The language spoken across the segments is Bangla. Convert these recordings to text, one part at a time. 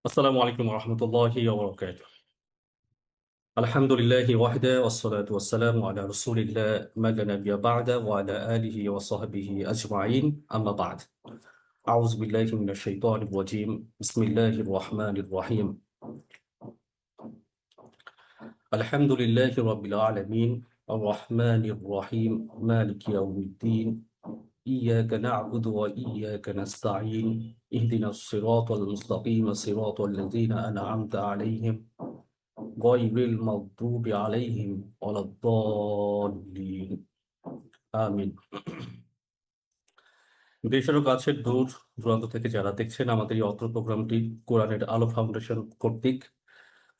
আসসালামু আলাইকুম রহমতুল্লাহি ওয়া বারাকাতুহু। আলহামদুলিল্লাহি ওয়াহদা ওয়াসসালাতু ওয়াসসালামু আলা রাসূলিল্লাহ মা লা নাবিয়্যা বা'দা ওয়া আলা আলিহি ওয়া সাহবিহি আজমাইন আম্মা বা'দ। আউযু বিল্লাহি মিনাশ শাইতানির রাজীম। বিসমিল্লাহির রহমানির রহিম। আলহামদুলিল্লাহি রাব্বিল আলামিন আর রহমানির রহিম মালিকি ইয়াউমিদ্দিন ইয়্যাকা না'বুদু ওয়া ইয়্যাকা নাস্তাঈন ইহদিনাস সিরাতাল মুস্তাকিম সিরাতাল লাযীনা আন'আমতা আলাইহিম গয়রিল মাগদুবি আলাইহিম ওয়ালাদ-দাল্লিন। আমিন। দেশের ও কাছের দূর দূরান্ত থেকে যারা দেখছেন আমাদের এই অত্র প্রোগ্রামটি কোরআনের আলো ফাউন্ডেশন কর্তৃক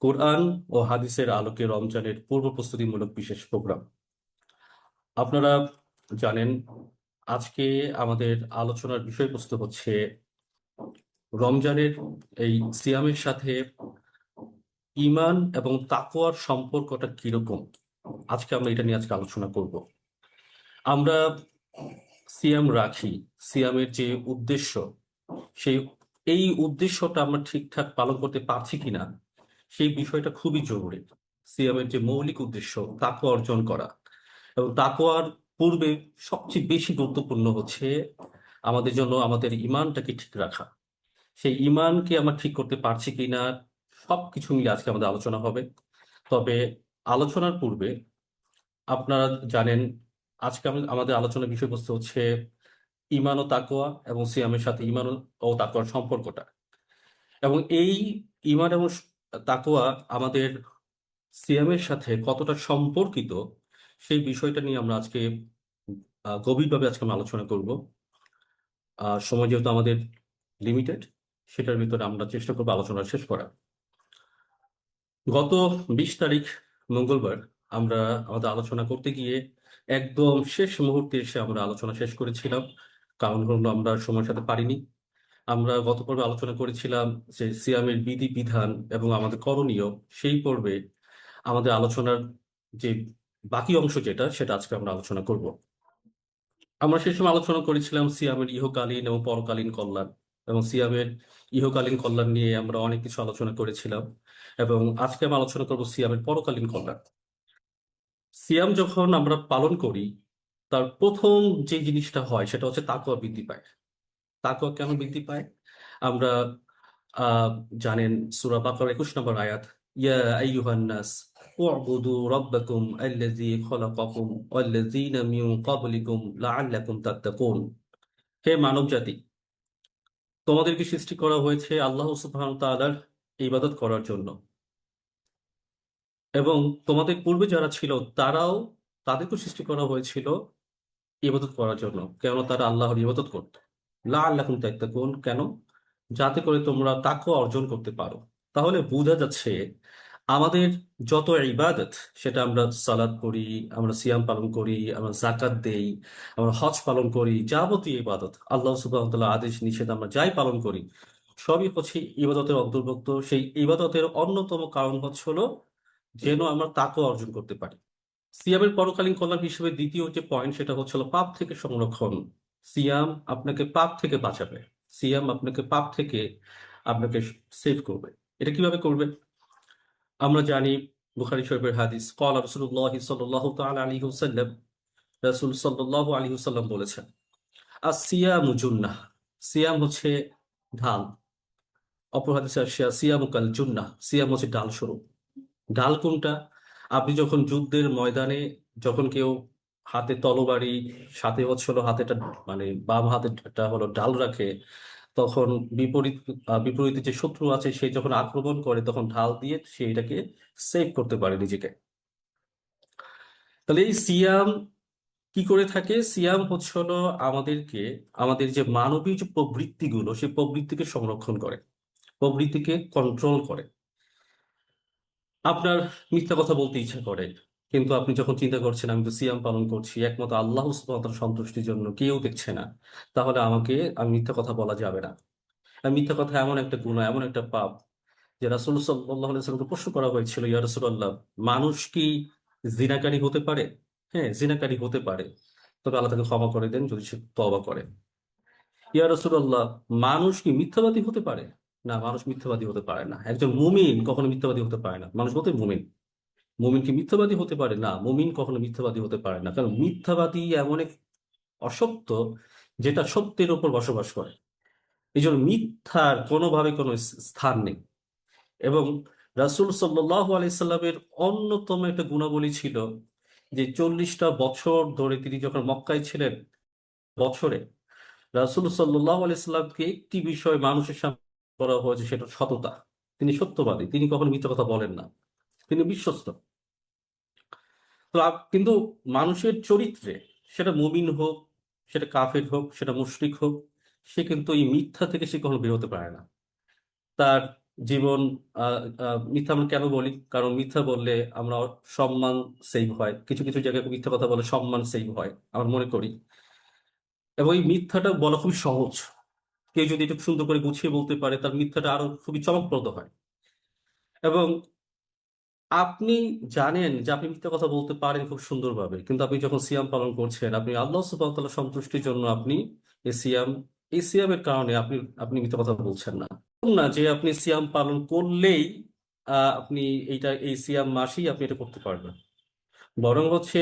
কোরআন ও হাদিসের আলোকে রমজানের পূর্ব প্রস্তুতিমূলক বিশেষ প্রোগ্রাম। আপনারা জানেন আজকে আমাদের আলোচনার বিষয়বস্তু হচ্ছে রমজানের এই সিয়ামের সাথে ঈমান এবং তাকওয়ার সম্পর্কটা কিরকম। আজকে আমরা এটা নিয়ে আলোচনা করব। আমরা সিয়াম রাখি, সিয়ামের যে উদ্দেশ্য, সেই এই উদ্দেশ্যটা আমরা ঠিকঠাক পালন করতে পারছি কিনা সেই বিষয়টা খুবই জরুরি। সিয়ামের যে মৌলিক উদ্দেশ্য তাকওয়া অর্জন করা, এবং তাকওয়ার পূর্বে সবচেয়ে বেশি গুরুত্বপূর্ণ হচ্ছে আমাদের জন্য আমাদের ঈমানটাকে ঠিক রাখা। সেই ঈমানকে আমরা ঠিক করতে পারছি কিনা সবকিছু মিলে আজকে আমাদের আলোচনা হবে। তবে আলোচনার পূর্বে আপনারা জানেন আজকে আমাদের আলোচনার বিষয়বস্তু হচ্ছে ঈমান ও তাকওয়া এবং সিয়ামের সাথে ঈমান ও তাকওয়ার সম্পর্কটা, এবং এই ঈমান এবং তাকওয়া আমাদের সিয়ামের সাথে কতটা সম্পর্কিত সেই বিষয়টা নিয়ে আমরা আজকে গভীরভাবে আমরা আলোচনা করব। সময় যেহেতু আমাদের লিমিটেড, সেটার ভিতরে আমরা চেষ্টা করবো আলোচনা শেষ করা। গত 20 তারিখ মঙ্গলবার আমরা আমাদের আলোচনা করতে গিয়ে একদম শেষ মুহূর্তে এসে আমরা আলোচনা শেষ করেছিলাম, কারণ হলো আমরা সময়ের সাথে পারিনি। আমরা গত পর্বে আলোচনা করেছিলাম যে সিয়ামের বিধি বিধান এবং আমাদের করণীয়। সেই পর্বে আমাদের আলোচনার যে বাকি অংশ যেটা, সেটা আজকে আমরা আলোচনা করব। আমরা সেই সময় আলোচনা করেছিলাম সিয়ামের ইহকালীন এবং পরকালীন কল্যাণ, এবং সিয়ামের ইহকালীন কল্যাণ নিয়ে আমরা অনেক কিছু আলোচনা করেছিলাম, এবং আজকে আমরা আলোচনা করব সিয়ামের পরকালীন কল্যাণ। সিয়াম যখন আমরা পালন করি, তার প্রথম যে জিনিসটা হয় সেটা হচ্ছে তাকওয়া বৃদ্ধি পায়। তাকওয়া কেন বৃদ্ধি পায়? আমরা আহ জানেন সূরা বাকারার 21 নম্বর আয়াত, ইয়া আইয়ুহান নাস উ'বুদু রাব্বাকুম আল্লাযী খালাকাকুম ওয়াল্লাযীনা মিন ক্বাবলিকুম লাআল্লাকুম তাত্তাকুন। হে মানব জাতি, তোমাদেরকে সৃষ্টি করা হয়েছে আল্লাহ সুবহানাহু ওয়া তাআলার ইবাদত করার জন্য, এবং তোমাদের পূর্বে যারা ছিল তাদেরকে সৃষ্টি করা হয়েছিল ইবাদত করার জন্য। কেন তারা আল্লাহর ইবাদত করত? লাআল্লাকুম তাত্তাকুন, কেন? যাতে করে তোমরা তাকওয়া অর্জন করতে পারো। তাহলে বোঝা যাচ্ছে আমাদের যত ইবাদত, সেটা আমরা সালাত পড়ি, আমরা সিয়াম পালন করি, আমরা যাকাত দেই, আমরা হজ পালন করি, যাবতীয় ইবাদত আল্লাহ সুবহানাহু ওয়া তাআলার আদেশ নিষেধ আমরা যাই পালন করি, সবই হচ্ছে ইবাদতের অন্তর্ভুক্ত। সেই ইবাদতের অন্যতম কারণ হলো যেন আমরা তাকওয়া অর্জন করতে পারি। সিয়ামের পরকালীন কল্যাণ হিসেবে দ্বিতীয় যে পয়েন্ট, সেটা হচ্ছিল পাপ থেকে সংরক্ষণ। সিয়াম আপনাকে পাপ থেকে বাঁচাবে, সিয়াম আপনাকে পাপ থেকে আপনাকে সেভ করবে। এটা কিভাবে করবে? আমরা জানি বুখারী শরীফের হাদিস, ক্বালা রাসূলুল্লাহ সাল্লাল্লাহু তাআলা আলাইহি ওয়াসাল্লাম, রাসূল সাল্লাল্লাহু আলাইহি ওয়াসাল্লাম বলেছেন, আসিয়ামু জুন্নাহ, সিয়াম হচ্ছে ঢাল। অপর হাদিসে আসছে সিয়ামু কাল জুন্নাহ, সিয়াম হচ্ছে ঢাল স্বরূপ। ঢাল কোনটা? আপনি যখন যুদ্ধের ময়দানে, যখন কেউ হাতে তরবারি, সাথে হলো হাতেটা, মানে বাম হাতেটা হলো ঢাল রাখে, তখন বিপরীত বিপরীতে যে শত্রু আছে সে যখন আক্রমণ করে, তখন ঢাল দিয়ে সে এটাকে সেভ করতে পারে নিজেকে। তাহলে এই সিয়াম কি করে থাকে? সিয়াম হলো আমাদেরকে, আমাদের যে মানবীয় যে প্রবৃত্তিগুলো, সেই প্রবৃত্তিকে সংরক্ষণ করে, প্রবৃত্তিকে কন্ট্রোল করে। আপনার মিথ্যা কথা বলতে ইচ্ছা করে, কিন্তু আপনি যখন চিন্তা করছেন আমি তো সিয়াম পালন করছি একমাত্র আল্লাহ সুবহানাহু ওয়া তাআলার সন্তুষ্টির জন্য, কেউ দেখছে না, তাহলে আমি মিথ্যা কথা বলা যাবে না। আর মিথ্যা কথা এমন একটা গুনাহ, এমন একটা পাপ, যে রাসূল সাল্লাল্লাহু আলাইহি ওয়াসাল্লামকে প্রশ্ন করা হয়েছিল, ইয়া রাসূলুল্লাহ, মানুষ কি জিনাকারী হতে পারে? হ্যাঁ, জিনাকারী হতে পারে, তবে আল্লাহ তাকে ক্ষমা করে দেন যদি সে তওবা করে। ইয়া রাসূলুল্লাহ, মানুষ কি মিথ্যাবাদী হতে পারে? না, মানুষ মিথ্যাবাদী হতে পারে না। একজন মুমিন কখনো মিথ্যাবাদী হতে পারে না। মানুষ বলতে মুমিন, মুমিন কি মিথ্যাবাদী হতে পারে? না, মুমিন কখনো মিথ্যাবাদী হতে পারে না, কারণ মিথ্যাবাদী এমন এক অসত্য যেটা সত্যের উপর বসবাস করে। এই জন্য মিথ্যার কোনোভাবে কোনো স্থান নেই। এবং রাসূল সাল্লাল্লাহু আলাইহি সাল্লামের অন্যতম একটা গুণাবলী ছিল যে 40টা বছর ধরে তিনি যখন মক্কায় ছিলেন, বছরে রাসূল সাল্লাল্লাহু আলাইহি সাল্লামকে একটি বিষয় মানুষের সামনে করা হয়েছে, সেটা সততা। তিনি সত্যবাদী, তিনি কখনো মিথ্যা কথা বলেন না, তিনি বিশ্বস্ত। তো কিন্তু মানুষের চরিত্রে, সেটা মুমিন হোক, সেটা কাফের হোক, সেটা মুশরিক হোক, সে কিন্তু এই মিথ্যা থেকে সে কখনো বের হতে পারে না। তার জীবন মিথ্যা আমরা কেন বলি? কারণ মিথ্যা বললে আমরা সম্মান সেভ হয়, কিছু কিছু জায়গায় মিথ্যা কথা বলে সম্মান সেভ হয় আমরা মনে করি। এবং এই মিথ্যাটা বলা খুবই সহজ। কেউ যদি একটু সুন্দর করে গুছিয়ে বলতে পারে, তার মিথ্যাটা আরো খুবই চমকপ্রদ হয়। এবং আপনি জানেন যে আপনি মিথ্যা কথা বলতে পারেন খুব সুন্দরভাবে, কিন্তু আপনি যখন সিয়াম পালন করছেন, আপনি আল্লাহ সুবহানাহু ওয়া তাআলার সন্তুষ্টির জন্য আপনি এই সিয়াম এই সিয়ামের কারণে আপনি আপনি মিথ্যা কথা বলছেন না। এরকম না যে আপনি সিয়াম পালন করলেই আপনি এই সিয়াম মাসেই আপনি এটা করতে পারবেন। বরং হচ্ছে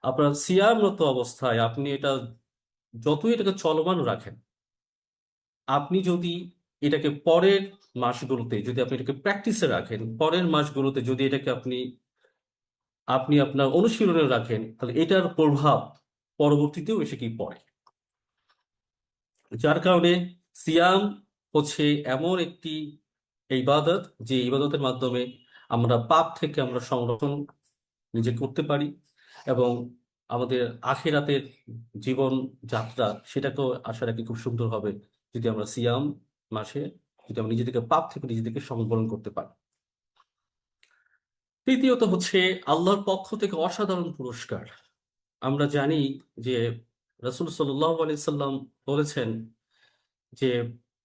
আপনার সিয়ামরত অবস্থায় আপনি এটা যতই এটাকে চলমান রাখেন, আপনি যদি এটাকে পরের মাসগুলোতে যদি আপনি এটাকে প্র্যাকটিসে রাখেন, পরের মাসগুলোতে যদি এটাকে আপনি আপনি আপনার অনুশীলনে রাখেন, তাহলে এটার প্রভাব পরবর্তীতেও এসে কি পড়ে। যার কারণে সিয়াম হচ্ছে এমন একটি ইবাদত, যে ইবাদতের মাধ্যমে আমরা পাপ থেকে আমরা সংরক্ষণ নিজে করতে পারি, এবং আমাদের আখিরাতের জীবন যাত্রা সেটাকেও আশা রাখি খুব সুন্দর হবে যদি আমরা সিয়াম মাসে যদি আমরা নিজেদেরকে পাপ থেকে নিজেদেরকে সংবরণ করতে পারি। তৃতীয়ত হচ্ছে আল্লাহর পক্ষ থেকে অসাধারণ পুরস্কার। আমরা জানি যে রাসূল সাল্লাল্লাহু আলাইহি সাল্লাম বলেছেন যে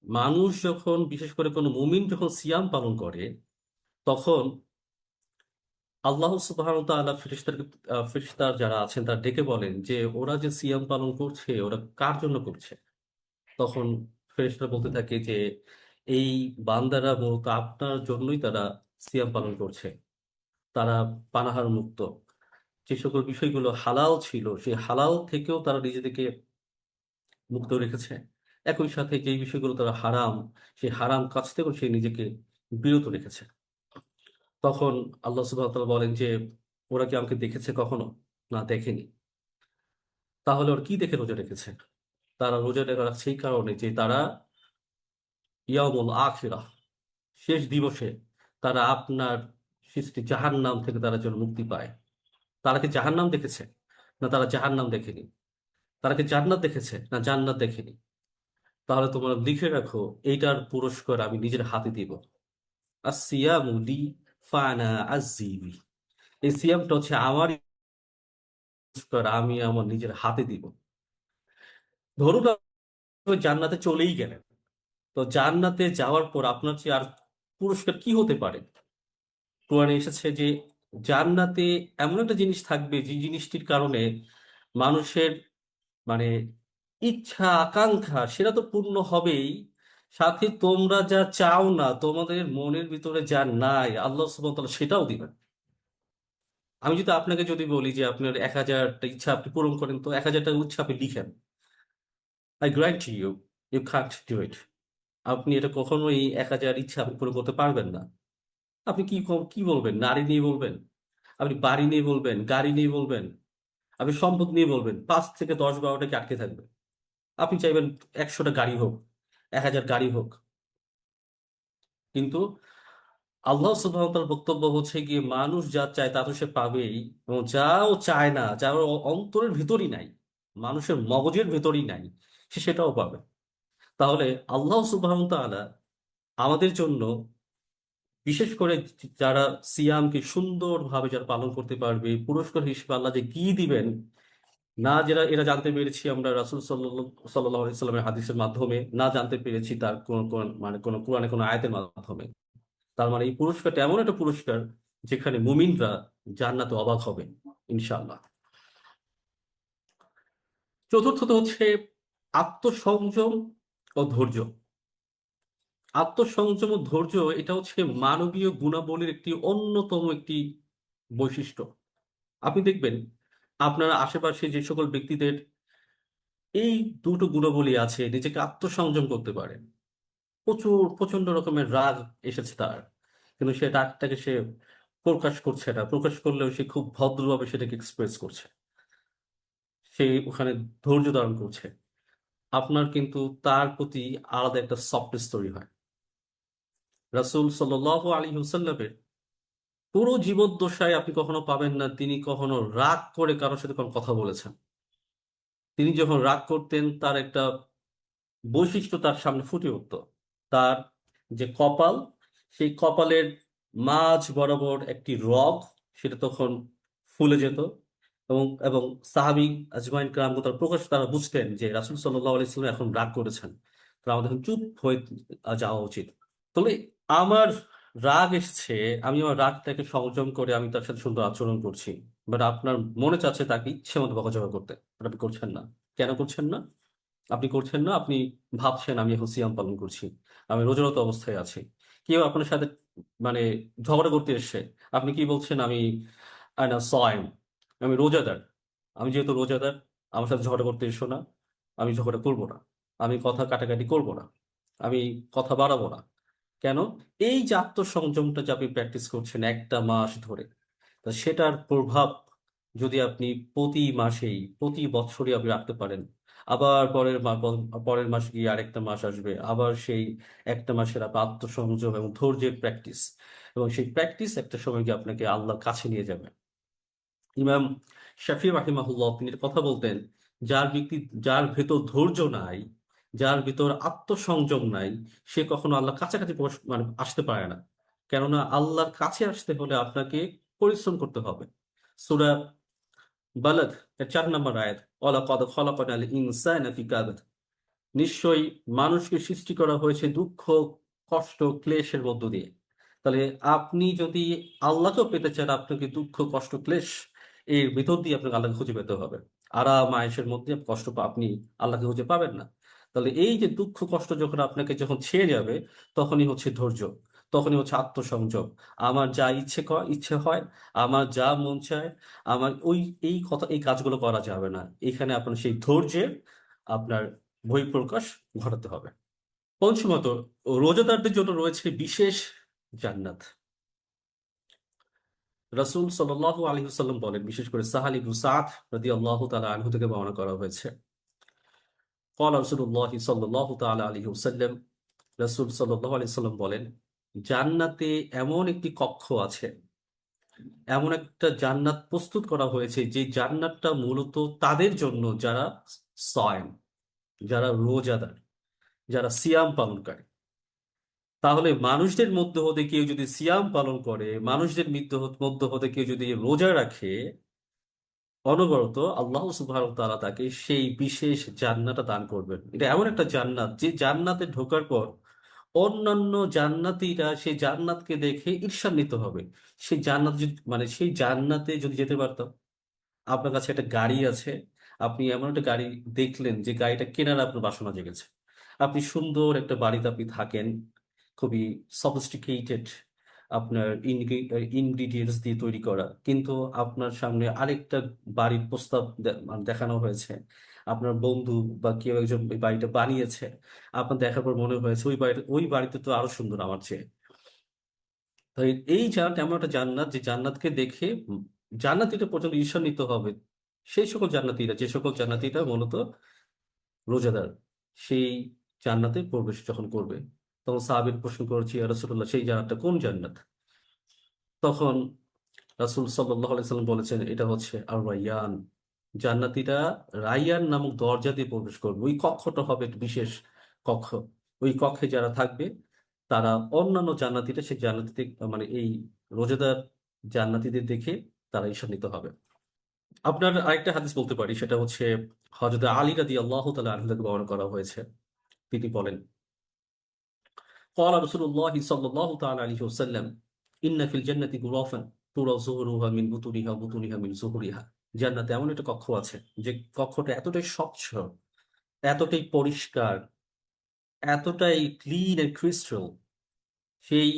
মানুষ যখন, বিশেষ করে কোনো মুমিন যখন সিয়াম পালন করে, তখন আল্লাহ সুবহানাহু ওয়া তাআলা ফেরেশতার যারা আছেন তারা ডেকে বলেন যে ওরা যে সিয়াম পালন করছে ওরা কার জন্য করছে। তখন ফেরেশতারা বলতে থাকে যে এই বান্দারা মূলত আপনার জন্যই তারা সিয়াম পালন করছে। তারা পানাহার মুক্ত, যে সকল বিষয়গুলো হালাল ছিল সেই হালাল থেকেও তারা নিজেদেরকে মুক্ত রেখেছে। একই সাথে যে বিষয়গুলো তারা হারাম, সেই হারাম কাজ থেকেও সে নিজেকে বিরত রেখেছে। তখন আল্লাহ সুবহানাহু ওয়া তাআলা বলেন যে ওরা কি আমাকে দেখেছে কখনো? না, দেখেনি। তাহলে ওরা কি দেখে রোজা রেখেছে? তারা রোজা রাখছে এই কারণে যে তারা ইয়াউমুল আখিরাহ, শেষ দিবসে তারা আপনার সৃষ্টি জাহান্নাম থেকে তারা যেন মুক্তি পায়। তারা কি জাহান্নাম দেখেছে? না, তারা জাহান্নাম দেখেনি। তারা কি জান্নাত দেখেছে? না, জান্নাত দেখেনি। তাহলে তোমরা লিখে রাখো, এইটার পুরস্কার আমি নিজের হাতে দিব। আসিয়ামু লি ফানা আজিবি। এই সিয়ামটা হচ্ছে আমার পুরস্কার, আমি আমার নিজের হাতে দিব। ধরুন আপনি জান্নাতে চলেই গেলেন, তো জান্নাতে যাওয়ার পর আপনার চেয়ে আর পুরস্কার কি হতে পারে? কোরআনে এসেছে যে জান্নাতে এমন একটা জিনিস থাকবে যে জিনিসটির কারণে মানুষের মানে ইচ্ছা আকাঙ্ক্ষা সেটা তো পূর্ণ হবেই, সাথে তোমরা যা চাও না, তোমাদের মনের ভিতরে যা নাই, আল্লাহ সুবহানাহু ওয়া তাআলা সেটাও দিবেন। আমি যদি আপনাকে যদি বলি যে আপনার 1000টা ইচ্ছা আপনি পূরণ করেন, তো 1000টা ইচ্ছা আপনি লিখেন, I guarantee you, you can't do it. আপনি এটা কখনোই 1000 ইচ্ছা আপনি পূরণ করতে পারবেন না। আপনি কি বলবেন? নারী নিয়ে বলবেন, আপনি বাড়ি নিয়ে বলবেন, গাড়ি নিয়ে বলবেন, আপনি সম্পদ নিয়ে বলবেন, 5 থেকে 10 12টা কি আটকে থাকবে? আপনি চাইবেন 100টা গাড়ি হোক, 1000 গাড়ি হোক, কিন্তু আল্লাহ সুবহানাহু ওয়া তাআলার বক্তব্য হচ্ছে গিয়ে মানুষ যা চায় তা তো সে পাবেই, এবং যা ও চায় না, যা ওর অন্তরের ভিতরই নাই, মানুষের মগজের ভিতরই নাই, সে সেটাও পাবে। তাহলে আল্লাহ সুবহানাহু ওয়া তাআলা আমাদের জন্য, বিশেষ করে যারা সিয়ামকে সুন্দরভাবে যারা পালন করতে পারবে, পুরস্কার হিসেবে আল্লাহ যে কি দিবেন, না যেটা এরা জানতে পেরেছি আমরা রাসূল সাল্লাল্লাহু আলাইহি সাল্লামের হাদিসের মাধ্যমে, না জানতে পেরেছি তার কোন কোরআনে কোন আয়াতের মাধ্যমে। তার মানে এই পুরস্কারটা এমন একটা পুরস্কার যেখানে মুমিনরা জান্নাতে অবাক হবে ইনশাআল্লাহ। চতুর্থত হচ্ছে আত্মসংযম ও ধৈর্য। আত্মসংযম ও ধৈর্য এটা হচ্ছে মানবীয় গুণাবলীর একটি অন্যতম একটি বৈশিষ্ট্য। আপনি দেখবেন আপনার আশেপাশে যে সকল ব্যক্তিদের এই দুটো গুণাবলী আছে, নিজেকে আত্মসংযম করতে পারে, প্রচন্ড রকমের রাগ এসেছে তার, কিন্তু সে রাগটাকে সে প্রকাশ করছে না, প্রকাশ করলেও সে খুব ভদ্রভাবে সেটাকে এক্সপ্রেস করছে, সে ওখানে ধৈর্য ধারণ করছে, আপনার কিন্তু তার প্রতি আলাদা একটা সফটনেস তৈরি হয়। রাসূল সাল্লাল্লাহু আলাইহি ওয়াসাল্লামের পুরো জীবদ্দশায় আপনি কখনো পাবেন না তিনি কখনো রাগ করে কারোর সাথে কোনো কথা বলেছেন। তিনি যখন রাগ করতেন তার একটা বৈশিষ্ট্য তার সামনে ফুটে উঠতো। তার যে কপাল, সেই কপালের মাঝ বরাবর একটি রগ, সেটা তখন ফুলে যেত, এবং এবং সাহাবী আজমাইন কেরাম তারা তারা বুঝতেন যে রাসূল সাল্লাল্লাহু আলাইহি ওয়াসাল্লাম এখন রাগ করেছেন, তো আমাদের এখন চুপ হয়ে যাওয়া উচিত। তবে আমার রাগ এসছে, আমি আমার রাগটাকে সংযম করে আমি তার সাথে সুন্দর আচরণ করছি, বাট আপনার মনে চাচ্ছে তাকে ইচ্ছে মতো বকাঝকা করতে, but আপনি করছেন না। কেন করছেন না? আপনি করছেন না, আপনি ভাবছেন আমি এখন সিয়াম পালন করছি, আমি রোজারত অবস্থায় আছি। কেউ আপনার সাথে মানে ঝগড়া করতে এসছে, আপনি কি বলছেন? আমি আনা সয়েম, আমি রোজাদার। আমি যেহেতু রোজাদার, আমার সাথে ঝগড়া করতে এসো না, আমি ঝগড়া করব না, আমি কথা কাটাকাটি করব না, আমি কথা বাড়াবো না। কেন? এই যে আত্মসংযমটা যে আপনি প্র্যাকটিস করছেন একটা মাস ধরে, তা সেটার প্রভাব যদি আপনি প্রতি মাসেই প্রতি বছরই আপনি রাখতে পারেন, আবার পরের মাসে গিয়ে আরেকটা মাস আসবে, আবার সেই একটা মাসের আপনার আত্মসংযম এবং ধৈর্যের প্র্যাকটিস, এবং সেই প্র্যাকটিস একটা সময় গিয়ে আপনাকে আল্লাহর কাছে নিয়ে যাবে। ইমাম শাফি রাহিমাহুল্লাহ তিনি একটা কথা বলতেন, যার ব্যক্তি যার ভেতর ধৈর্য নাই, যার ভিতর আত্মসংযম নাই, সে কখনো আল্লাহর কাছাকাছি মানে আসতে পারে না। কেননা আল্লাহর কাছে আসতে হলে আপনাকে পরিশ্রম করতে হবে। সূরা বালাদ এর 4 নম্বর আয়াত, ওয়ালাকাদ খলাকনাল ইনসানা ফি কাবাদ, নিশ্চয়ই মানুষকে সৃষ্টি করা হয়েছে দুঃখ, কষ্ট, ক্লেশের মধ্য দিয়ে। তাহলে আপনি যদি আল্লাহকেও পেতে চান, আপনাকে দুঃখ, কষ্ট, ক্লেশ এর ভিতর দিয়ে আপনাকে আল্লাহকে খুঁজে পেতে হবে। আরাম আয়েশের মধ্যে আপনি আল্লাহকে খুঁজে পাবেন না। তাহলে এই যে দুঃখ কষ্ট যখন আপনাকে যখন ছেয়ে যাবে, তখনই হচ্ছে ধৈর্য, তখনই হচ্ছে আত্মসংযম। আমার যা ইচ্ছে হয়, আমার যা মন চায়, আমার এই কাজগুলো করা যাবে না। এখানে আপনার সেই ধৈর্যের আপনার বহিঃপ্রকাশ ঘটাতে হবে। পঞ্চমত, রোজাদারদের জন্য রয়েছে বিশেষ জান্নাত। রাসূল সাল্লাল্লাহু আলাইহি ওয়াসাল্লাম বলেন, বিশেষ করে সাহাল ইবনে সাদ রাদিয়াল্লাহু তাআলা আনহু থেকে বর্ণনা করা হয়েছে, قال রাসূলুল্লাহ সাল্লাল্লাহু তাআলা আলাইহি ওয়াসাল্লাম, রাসূল সাল্লাল্লাহু আলাইহি ওয়াসাল্লাম বলেন, জান্নাতে এমন একটি কক্ষ আছে, এমন একটা জান্নাত প্রস্তুত করা হয়েছে যে জান্নাতটা মূলত তাদের জন্য যারা সায়েম, যারা রোজাদার, যারা সিয়াম পালনকারী। তাহলে মানুষদের মধ্যে হতে কেউ যদি সিয়াম পালন করে, মানুষদের মধ্যে হতে কেউ যদি রোজা রাখে অনবরত, আল্লাহ সুবহানাহু ওয়া তাআলা তাকে সেই বিশেষ জান্নাতটা দান করবেন। এটা এমন একটা জান্নাত যে জান্নাতে ঢোকার পর অন্যান্য জান্নাতীরা সেই জান্নাতকে দেখে ঈর্ষান্বিত হবে। সেই জান্নাত যদি মানে সেই জান্নাতে যদি যেতে পারতাম। আপনার কাছে একটা গাড়ি আছে, আপনি এমন একটা গাড়ি দেখলেন যে গাড়িটা কেনার আপনার বাসনা জেগেছে, আপনি সুন্দর একটা বাড়িতে আপনি থাকেন, খুবই সফিস্টিকেটেড, আপনার ইনগ্রিডিয়েন্টস দিয়ে তৈরি করা, কিন্তু আপনার সামনে আরেকটা বাড়ির প্রস্তাব মানে দেখানো হয়েছে, আপনার বন্ধু বা কেউ একজন ওই বাড়িটা বানিয়েছে, আপনার দেখার পর মনে হয়েছে ওই বাড়িতে তো আরো সুন্দর আমার চেয়ে। তো এই জান্নাত এমন একটা জান্নাত যে জান্নাতকে দেখে জান্নাতীরা পর্যন্ত ঈর্ষান্বিত হবে। সেই সকল জান্নাতীরা, যে সকল জান্নাতীরা মূলত রোজাদার, সেই জান্নাতে প্রবেশ যখন করবে, তখন সাহাবীর প্রশ্ন করেছি, ইয়া রাসূলুল্লাহ সেই জান্নাতটা কোন জান্নাত? তখন রাসূল সাল্লাল্লাহু আলাইহি সাল্লাম বলেছেন, এটা হচ্ছে আর রায়্যান। জান্নাতীরা রায়্যান নামক দরজা দিয়ে প্রবেশ করবে, ওই কক্ষটা হবে একটা বিশেষ কক্ষ। ওই কক্ষে যারা থাকবে তারা অন্যান্য জান্নাতীরা সেই জান্নাতীদের মানে এই রোজাদার জান্নাতীদের দেখে তারা ঈর্ষান্বিত হবে। আপনার আরেকটা হাদিস বলতে পারি, সেটা হচ্ছে হযরত আলী রাদিয়াল্লাহু তাআলা আনহু থেকে বর্ণনা করা হয়েছে। তিনি বলেন, قال رسول الله صلى الله تعالى عليه وسلم إن في الجنة غرفا ترى ظهورها من بطونها وبطونها من ظهورها। জান্নাতে এমন একটা কক্ষ আছে যে কক্ষটা এতটাই স্বচ্ছ, এতটাই পরিষ্কার, এতটাই ক্লিন এন্ড ক্রিস্টাল, সেই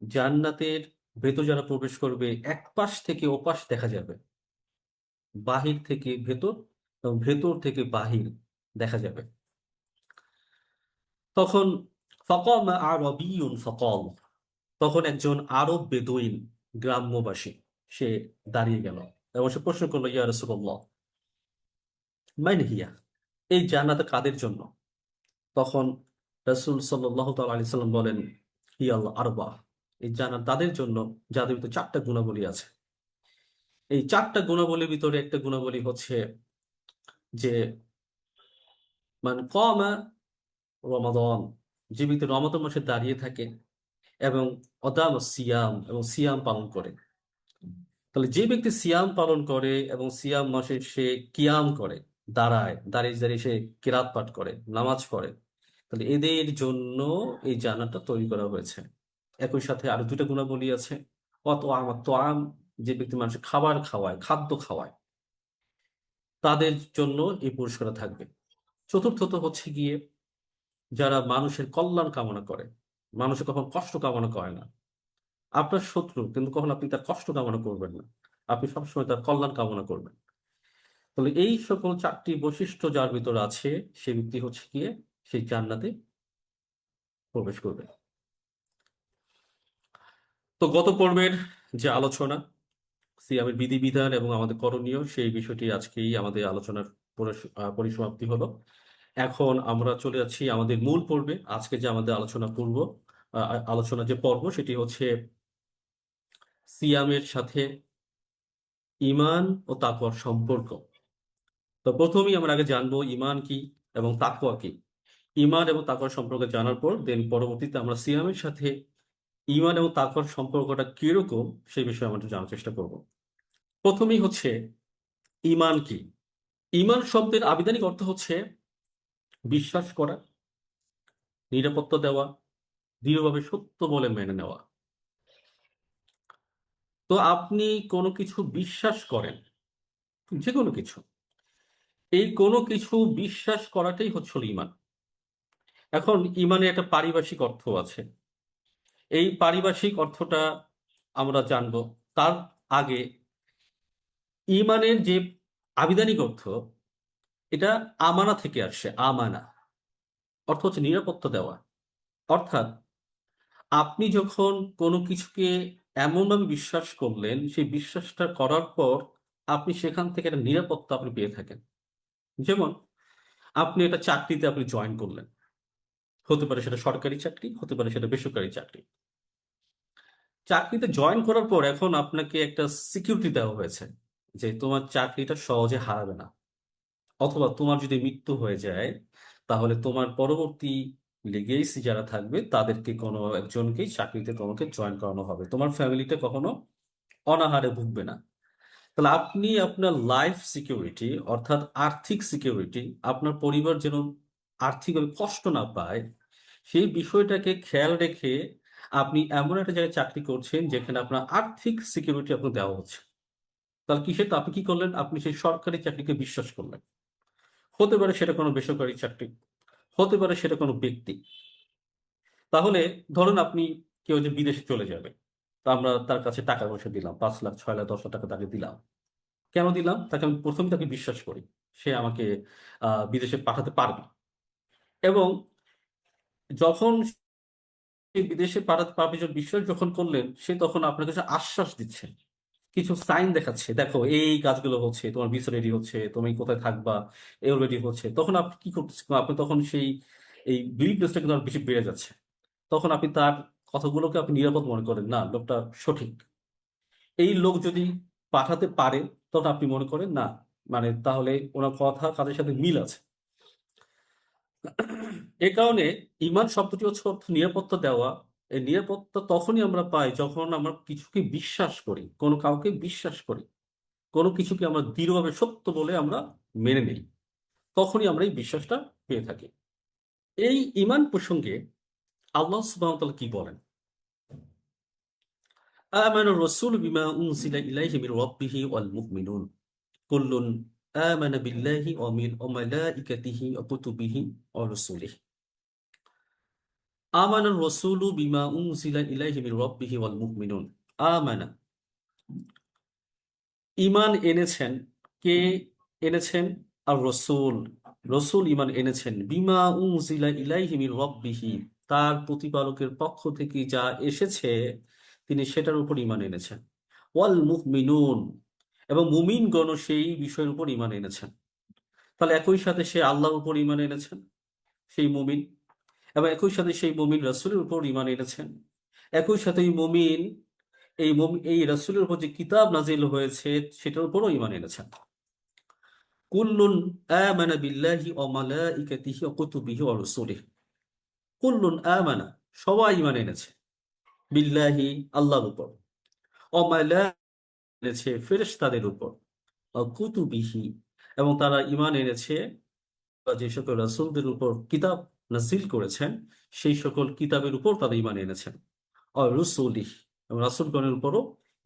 জান্নাতের ভেতর যারা প্রবেশ করবে এক পাশ থেকে ওপাশ দেখা যাবে, বাহির থেকে ভেতর এবং ভেতর থেকে বাহির দেখা যাবে। তখন ফকাম আরবিয়ুন ফকাল, তখন একজন আরব বেদুইন গ্রাম্যবাসী সে দাঁড়িয়ে গেল এবং সে প্রশ্ন করলো, ইয়া রাসূলুল্লাহ, মান হিয়া, এই জান্নাত কাদের জন্য? তখন রাসূল সাল্লাল্লাহু তাআলা আলাইহি সাল্লাম বলেন, হিয়াল আরবা, এই জান্নাত তাদের জন্য যাদের ভিতরে চারটা গুণাবলী আছে। এই চারটা গুণাবলীর ভিতরে একটা গুণাবলী হচ্ছে যে মান কামা রমাদান, যে ব্যক্তি রমাদান মাসে দাঁড়িয়ে থাকে এবং অদাম সিয়াম, এবং সিয়াম পালন করে। তাহলে যে ব্যক্তি সিয়াম পালন করে এবং সিয়াম মাসে সে কিয়াম করে, দাঁড়ায়, দাঁড়িয়ে দাঁড়িয়ে সে কিরাত পাঠ করে, নামাজ পড়ে, তাহলে এদের জন্য এই জান্নাতটা তৈরি করা হয়েছে। একই সাথে আরো দুটো গুণাবলী আছে। অত আমার তো আম, যে ব্যক্তি মানুষের খাবার খাওয়ায়, খাদ্য খাওয়ায়, তাদের জন্য এই পুরস্কার থাকবে। চতুর্থত হচ্ছে গিয়ে যারা মানুষের কল্যাণ কামনা করে, মানুষের কখন কষ্ট কামনা করে না। আপনার শত্রু কিন্তু কখন আপনি তার কষ্ট কামনা করবেন না, আপনি সবসময় তার কল্যাণ কামনা করবেন। তাহলে এই সকল চারটি বৈশিষ্ট্য যার ভিতরে আছে, সে ব্যক্তি হচ্ছে গিয়ে সেই জান্নাতে প্রবেশ করবে। তো গত পর্বের যে আলোচনা, সিয়ামের বিধিবিধান এবং আমাদের করণীয়, সেই বিষয়টি আজকেই আমাদের আলোচনার পরিসমাপ্তি হলো। এখন আমরা চলে যাচ্ছি আমাদের মূল পর্বে। আজকে যে আমাদের আলোচনা যে পর্ব, সেটি হচ্ছে সিয়ামের সাথে ঈমান ও তাকওয়ার সম্পর্ক। তো প্রথমেই আমরা আগে জানবো ঈমান কি এবং তাকওয়া কি। ঈমান এবং তাকওয়ার সম্পর্কে জানার পর দেন পরবর্তীতে আমরা সিয়ামের সাথে ঈমান এবং তাকওয়ার সম্পর্কটা কিরকম সেই বিষয়ে আমরা একটু জানার চেষ্টা করব। প্রথমেই হচ্ছে ঈমান কি। ঈমান শব্দের আবিধানিক অর্থ হচ্ছে বিশ্বাস করা, নিরাপত্তা দেওয়া, দৃঢ়ভাবে সত্য বলে মেনে নেওয়া। তো আপনি কোনো কিছু বিশ্বাস করেন, যে কোনো কিছু, এই কোনো কিছু বিশ্বাস করাটাই হচ্ছে হলো ঈমান। এখন ঈমানের একটা পারিভাষিক অর্থ আছে, এই পারিভাষিক অর্থটা আমরা জানবো। তার আগে ঈমানের যে আবিধানিক অর্থ, এটা আমানা থেকে আসে। আমানা অর্থ হচ্ছে নিরাপত্তা দেওয়া। অর্থাৎ আপনি যখন কোনো কিছুকে এমনভাবে বিশ্বাস করলেন, সেই বিশ্বাসটা করার পর আপনি সেখান থেকে একটা নিরাপত্তা আপনি পেয়ে থাকেন। যেমন আপনি একটা চাকরিতে আপনি জয়েন করলেন, হতে পারে সেটা সরকারি চাকরি, হতে পারে সেটা বেসরকারি চাকরি। চাকরিতে জয়েন করার পর এখন আপনাকে একটা সিকিউরিটি দেওয়া হয়েছে যে তোমার চাকরিটা সহজে হারাবে না, অথবা তোমার যদি মৃত্যু হয়ে যায় তাহলে তোমার পরবর্তী লিগেসি যারা থাকবে তাদেরকে কোনো একজনকেই চাকরিতে তোমাকে জয়েন করানো হবে, তোমার ফ্যামিলিটা কখনো অনাহারে ভুগবে না। তাহলে আপনি আপনার লাইফ সিকিউরিটি, অর্থাৎ আর্থিক সিকিউরিটি, আপনার পরিবার যেন আর্থিকভাবে কষ্ট না পায়, সেই বিষয়টাকে খেয়াল রেখে আপনি এমন একটা জায়গায় চাকরি করছেন যেখানে আপনার আর্থিক সিকিউরিটি আপনাকে দেওয়া হচ্ছে। তাহলে কিসের, তো আপনি কি করলেন, আপনি সেই সরকারি চাকরিকে বিশ্বাস করলেন। হতে পারে সেটা কোনো বেসরকারি চাকরি, হতে পারে সেটা কোনো ব্যক্তি। তাহলে ধরুন আপনি, কেউ যে বিদেশে চলে যাবে, তা আমরা তার কাছে টাকা পয়সা দিলাম, 5 লাখ 6 লাখ 10 লাখ টাকা তাকে দিলাম। কেন দিলাম? তাকে আমি প্রথমে তাকে বিশ্বাস করি সে আমাকে বিদেশে পাঠাতে পারবে। এবং যখন সে বিদেশে পাঠাতে পারবে যে বিশ্বাস যখন করলেন, সে তখন আপনার কাছে আশ্বাস দিচ্ছে, কিছু সাইন দেখাচ্ছে, দেখো এই কাজগুলো হচ্ছে, তোমার ভিসা রেডি হচ্ছে, তুমি কোথায় থাকবা এও রেডি হচ্ছে। তখন আপনি কি করতেছেন, আপনি তখন সেই এই বিলিভনেসটা কিন্তু আরো বেশি বেড়ে যাচ্ছে। তখন আপনি তার কথাগুলোকে আপনি নিরাপদ মনে করেন, না লোকটা সঠিক, এই লোক যদি পাঠাতে পারে, তখন আপনি মনে করেন না, মানে তাহলে ওনার কথা কাজের সাথে মিল আছে। এ কারণে ঈমান শব্দটি হচ্ছে অর্থ নিরাপত্তা দেওয়া। এই নিরাপত্তা তখনই আমরা পাই যখন আমরা কিছুকে বিশ্বাস করি, কোনো কাউকে বিশ্বাস করি, কোনো কিছুকে আমরা দৃঢ়ভাবে সত্য বলে আমরা মেনে নেই, তখনই আমরা এই বিশ্বাসটা পেয়ে থাকি। এই ঈমান প্রসঙ্গে আল্লাহ সুবহানাহু ওয়া তাআলা কি বলেন? আমানা রাসূলু বিমা উনজিলা ইলাইহি মির রাব্বিহি ওয়াল মুমিনুন কুল্লুন আমানা বিল্লাহি ওয়া মালাইকাতিহি ওয়া কুতুবিহি ওয়া রুসুলিহি। আমানার রাসূলু বিমা উনজিলা ইলাইহি মির রাব্বিহি ওয়াল মুমিনুন। আমানা, ঈমান এনেছেন কে? এনেছেন আর রসুল, রসুল ঈমান এনেছেন বিমা উনজিলা ইলাইহি মির রাব্বিহি, তার প্রতিপালকের পক্ষ থেকে যা এসেছে তিনি সেটার উপর ঈমান এনেছেন। ওয়াল মুমিনুন, এবং মুমিনগণ সেই বিষয়ের উপর ঈমান এনেছেন। তাহলে একই সাথে সে আল্লাহর উপর ঈমান এনেছেন, সেই মুমিন, এবং একই সাথে সেই মুমিন রাসূলের উপর ঈমান এনেছেন। একই সাথে এই রাসূলের উপর যে কিতাব নাজিল হয়েছে সেটার উপরও ঈমান এনেছেন। কুল্লুন আমানা বিল্লাহি ওয়া মালাইকাতিহি ওয়া কুতুবিহি ওয়া রুসুলিহি। কুল্লুন আমানা, সবাই ঈমান এনেছে, বিল্লাহি, আল্লাহর উপর, ওয়া মালাইকাতিহি, এনেছে ফেরেশতাদের উপর, ওয়া কুতুবিহি, এবং তারা ঈমান এনেছে যে সকল রাসূলদের উপর কিতাব নাজিল করেছেন সেই সকল কিতাবের উপর তারা ঈমান এনেছেন। ওয়া রুসুলিহি, এবং রাসূলগণের উপরও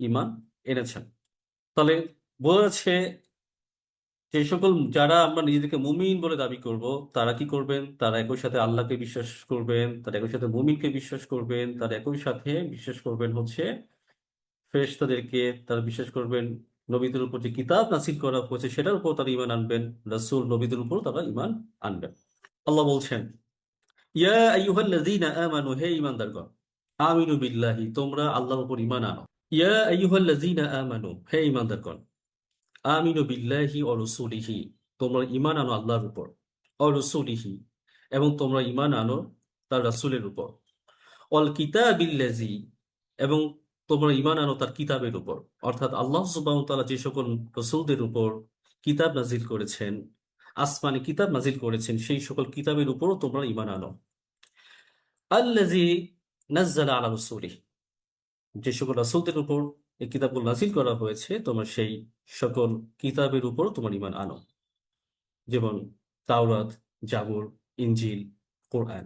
ঈমান এনেছেন। তাহলে বোঝা যাচ্ছে যে সকল যারা আমরা নিজেদেরকে মুমিন বলে দাবি করব, তারা কি করবেন? তারা একই সাথে আল্লাহকে বিশ্বাস করবেন, তারা একই সাথে মুমিনকে বিশ্বাস করবেন, তারা একই সাথে বিশ্বাস করবেন হচ্ছে ফেরেশতাদেরকে, তারা বিশ্বাস করবেন নবীদের উপর যে কিতাব নাযিল করা হয়েছে সেটার উপর তারা ঈমান আনবেন, রাসূল নবীদের উপর তারা ঈমান আনবেন। আল্লাহ বলছেন, ইয়া আইয়ুহাল্লাযীনা আমানু, হে ঈমানদারগণ, আমিনু বিল্লাহি, তোমরা আল্লাহর উপর ঈমান আনো। ইয়া আইয়ুহাল্লাযীনা আমানু, হে ঈমানদারগণ, আমিনু বিল্লাহি ও রসুলিহি, তোমরা ঈমান আনো আল্লাহর উপর, ও রসুলিহি, এবং তোমরা ঈমান আনো তার রাসূলের উপর, অল কিতাবিল্লাযী, এবং তোমরা ঈমান আনো তার কিতাবের উপর। অর্থাৎ আল্লাহ সুবহানাহু ওয়া তাআলা যে সকল রাসূলদের উপর কিতাব নাজিল করেছেন, আসমানে কিতাব নাজিল করেছেন, সেই সকল কিতাবের উপরও তোমরা ঈমান আনো। আল্লাযী নাজ্জালা আলা রাসূলিহি, যে সকল রাসূলদের উপর এই কিতাবগুলো নাজিল করা হয়েছে তোমরা সেই সকল কিতাবের উপর তোমার ঈমান আনো, যেমন তাওরাত, জাবুর, ইনজিল, কোরআন,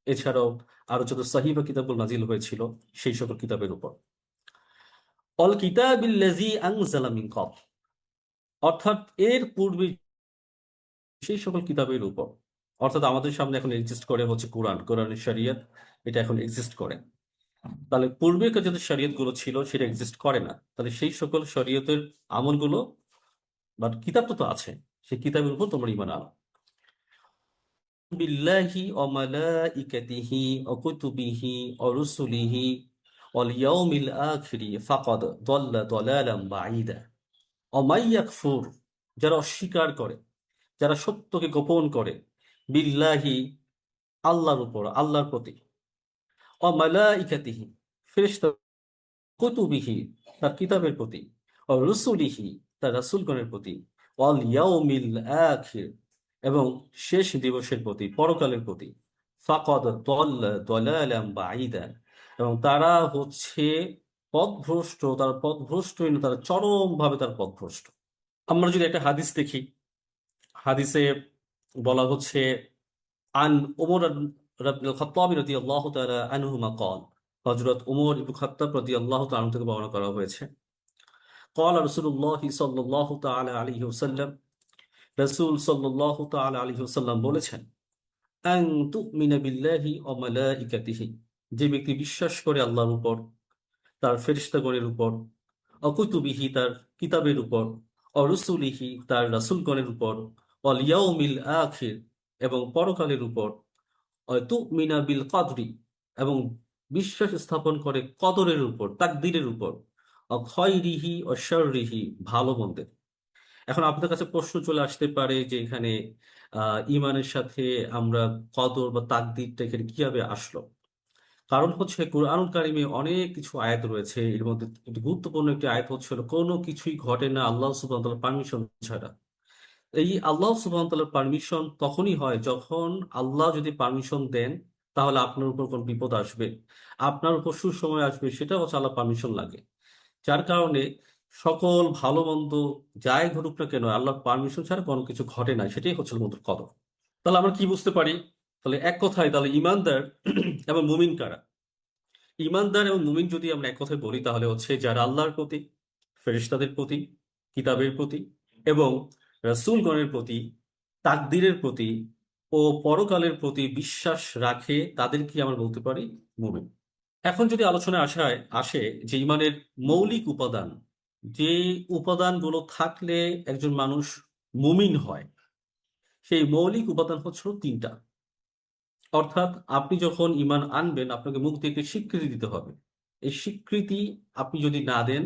এছাড়াও আরো যত সাহিফা কিতাবগুলো নাজিল হয়েছিল সেই সকল কিতাবের উপর। অল কিতাবিল্লাযী আনজালা মিন ক্বাবল, অর্থাৎ এর পূর্বে সেই সকল কিতাবের উপর। অর্থাৎ আমাদের সামনে এখন এক্সিস্ট করে হচ্ছে কোরআন, কোরআনের শরিয়ত, এটা এখন এক্সিস্ট করে। তাহলে পূর্বেকার যে শরিয়ত গুলো ছিল সেটা এক্সিস্ট করে না, তাহলে সেই সকল শরিয়তের আমলগুলো বা কিতাব তো আছে, সেই কিতাবের উপর তোমরা ঈমান আনো। বিল্লাহি ওয়া মালাইকাতিহি ওয়া কুতুবিহি ওয়া রুসুলিহি ওয়াল ইয়াউমিল আখিরি ফাকাদ দাল্লা দালালাম বাঈদা। ওয়া মাই ইয়াকফুর, যারা অস্বীকার করে, যারা সত্যকে গোপন করে, বিল্লাহি, আল্লাহর উপর, আল্লাহর প্রতি, ওয়া মালাইকাতিহি, ফেরেশতা, কুতুবিহি, তার কিতাবের প্রতি, ও রুসুলিহি, তার রাসূলগণের প্রতি, ওয়াল ইয়াউমিল আখির, এবং শেষ দিবসের প্রতি, পরকালের প্রতি, ফাকাদ দাল্লা দালালাম বাঈদা, এবং তারা হচ্ছে পথভ্রষ্ট, তারা পথভ্রষ্ট, তারা চরমভাবে তার পথভ্রষ্ট। আমরা যদি একটা হাদিস দেখি, হাদিসে বলা হচ্ছে আন ওমর ইবনুল খাত্তাব রাদিয়াল্লাহু তাআলা আনহুমা قال, হযরত ওমর ইবনে খাত্তাব রাদিয়াল্লাহু তাআলা আনহু থেকে বর্ণনা করা হয়েছে, قال رسول الله صلى الله تعالى عليه وسلم, রাসূল সাল্লাল্লাহু তাআলা আলাইহি ওয়াসাল্লাম বলেছেন, আন তুমিনা বিল্লাহি ওয়া মালাইকাতিহি, যে ব্যক্তি বিশ্বাস করে আল্লাহর উপর, তার ফেরেশতাগণের উপর, ওয়া কুতুবিহি, তার কিতাবের উপর, ওয়া রুসুলিহি, তার রাসূলগণের উপর, ওয়াল ইয়াউমিল আখির, এবং পরকালের উপর, তুমিনা বিল কদরি, এবং বিশ্বাস স্থাপন করে কদরের উপর, তাকদীরের উপর, খয়রিহি ও শাররিহি, ভালো মন্দের। এখন আপনাদের কাছে প্রশ্ন চলে আসতে পারে যে এখানে ঈমানের সাথে আমরা কদর বা তাকদীরটা এখানে কিভাবে আসলো? কারণ হচ্ছে কুরআনুল কারীমে অনেক কিছু আয়াত রয়েছে, এর মধ্যে একটি গুরুত্বপূর্ণ একটি আয়াত হচ্ছে হলো, কোনো কিছুই ঘটে না আল্লাহ সুবহানাহু ওয়া তাআলার পারমিশন ছাড়া। এই আল্লাহ সুবহানাহু ওয়া তাআলার পারমিশন তখনই হয় যখন আল্লাহ যদি পারমিশন দেন তাহলে আপনার উপর কোন বিপদ আসবে, আপনার উপর সুসময় আসবে, সেটা হচ্ছে আল্লাহ পারমিশন লাগে। যার কারণে সকল ভালো মন্দ যাই ঘটুক না কেন আল্লাহর পারমিশন ছাড়া কোনো কিছু ঘটে না, সেটাই হচ্ছে মূলত কদর। তাহলে আমরা কি বুঝতে পারি? তাহলে এক কথায় তাহলে ইমানদার এবং মুমিন কারা? ইমানদার এবং মুমিন যদি আমরা এক কথায় বলি তাহলে হচ্ছে যারা আল্লাহর প্রতি, ফেরেশতাদের প্রতি, কিতাবের প্রতি এবং রাসূলগণের প্রতি, তাকদীরের প্রতি ও পরকালের প্রতি বিশ্বাস রাখে তাদেরকে আমরা বলতে পারি মুমিন। এখন যদি আলোচনায় আসে যে ইমানের মৌলিক উপাদান, যে উপাদানগুলো থাকলে একজন মানুষ মুমিন হয়, সেই মৌলিক উপাদান হচ্ছে তিনটা। অর্থাৎ আপনি যখন ইমান আনবেন আপনাকে মুখ থেকে স্বীকৃতি দিতে হবে। এই স্বীকৃতি আপনি যদি না দেন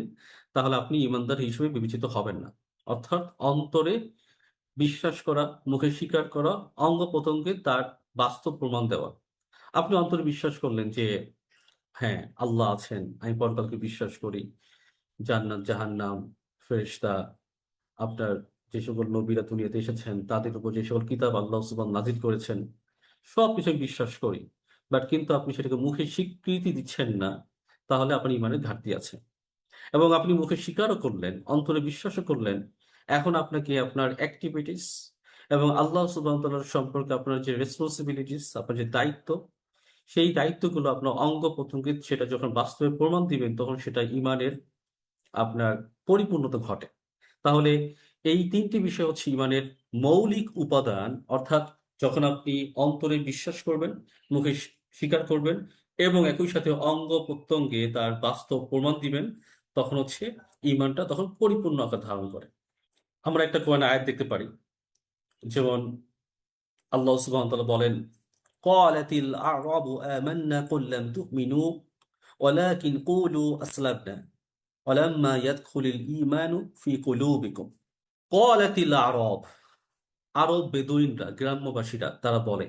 তাহলে আপনি ইমানদার হিসেবে বিবেচিত হবেন না। অর্থাৎ অন্তরে বিশ্বাস করা, মুখে স্বীকার করা, অঙ্গ প্রত্যঙ্গে তার বাস্তব প্রমাণ দেওয়া। আপনি অন্তরে বিশ্বাস করলেন যে হ্যাঁ, আল্লাহ আছেন, আমি পরকালকে বিশ্বাস করি, জান্নাত জাহান্নাম, ফেরেশতা, আপনার যে সকল নবীরা দুনিয়াতে এসেছেন তাদের উপর যে সকল কিতাব আল্লাহ সুবহান নাজিল করেছেন সব কিছু আমি বিশ্বাস করি, বাট কিন্তু আপনি সেটাকে মুখে স্বীকৃতি দিচ্ছেন না, তাহলে আপনার ইমানের ঘাটতি আছে। এবং আপনি মুখে স্বীকারও করলেন, অন্তরে বিশ্বাসও করলেন, এখন আপনাকে আপনার অ্যাক্টিভিটিস এবং আল্লাহ সুবহান তাআলার সম্পর্কে আপনার যে রেসপন্সিবিলিটিস, আপনার যে দায়িত্ব, সেই দায়িত্বগুলো আপনার অঙ্গ প্রত্যঙ্গে সেটা যখন বাস্তবে প্রমাণ দিবেন তখন সেটা ইমানের আপনার পরিপূর্ণতা ঘটে। তাহলে এই তিনটি বিষয় হচ্ছে ইমানের মৌলিক উপাদান। অর্থাৎ যখন আপনি অন্তরে বিশ্বাস করবেন, মুখে স্বীকার করবেন এবং একই সাথে অঙ্গ প্রত্যঙ্গে তার বাস্তব প্রমাণ দিবেন, তখন হচ্ছে ইমানটা তখন পরিপূর্ণ আকার ধারণ করে। আমরা একটা কোরআন আয়াত দেখতে পারি, যেমন আল্লাহ সুবহানাহু ওয়া তাআলা বলেন, ক্বালাতিল আ'রাবু আমান্না কুল লাম তু'মিনু ওয়ালাকিন কুলু আসলামনা ওয়ালাম্মা ইয়াদখুলিল ঈমানু ফি কুলুবিকুম। ক্বালাতিল আ'রাব, আরব বেদুইনরা, গ্রাম্যবাসীরা তারা বলে,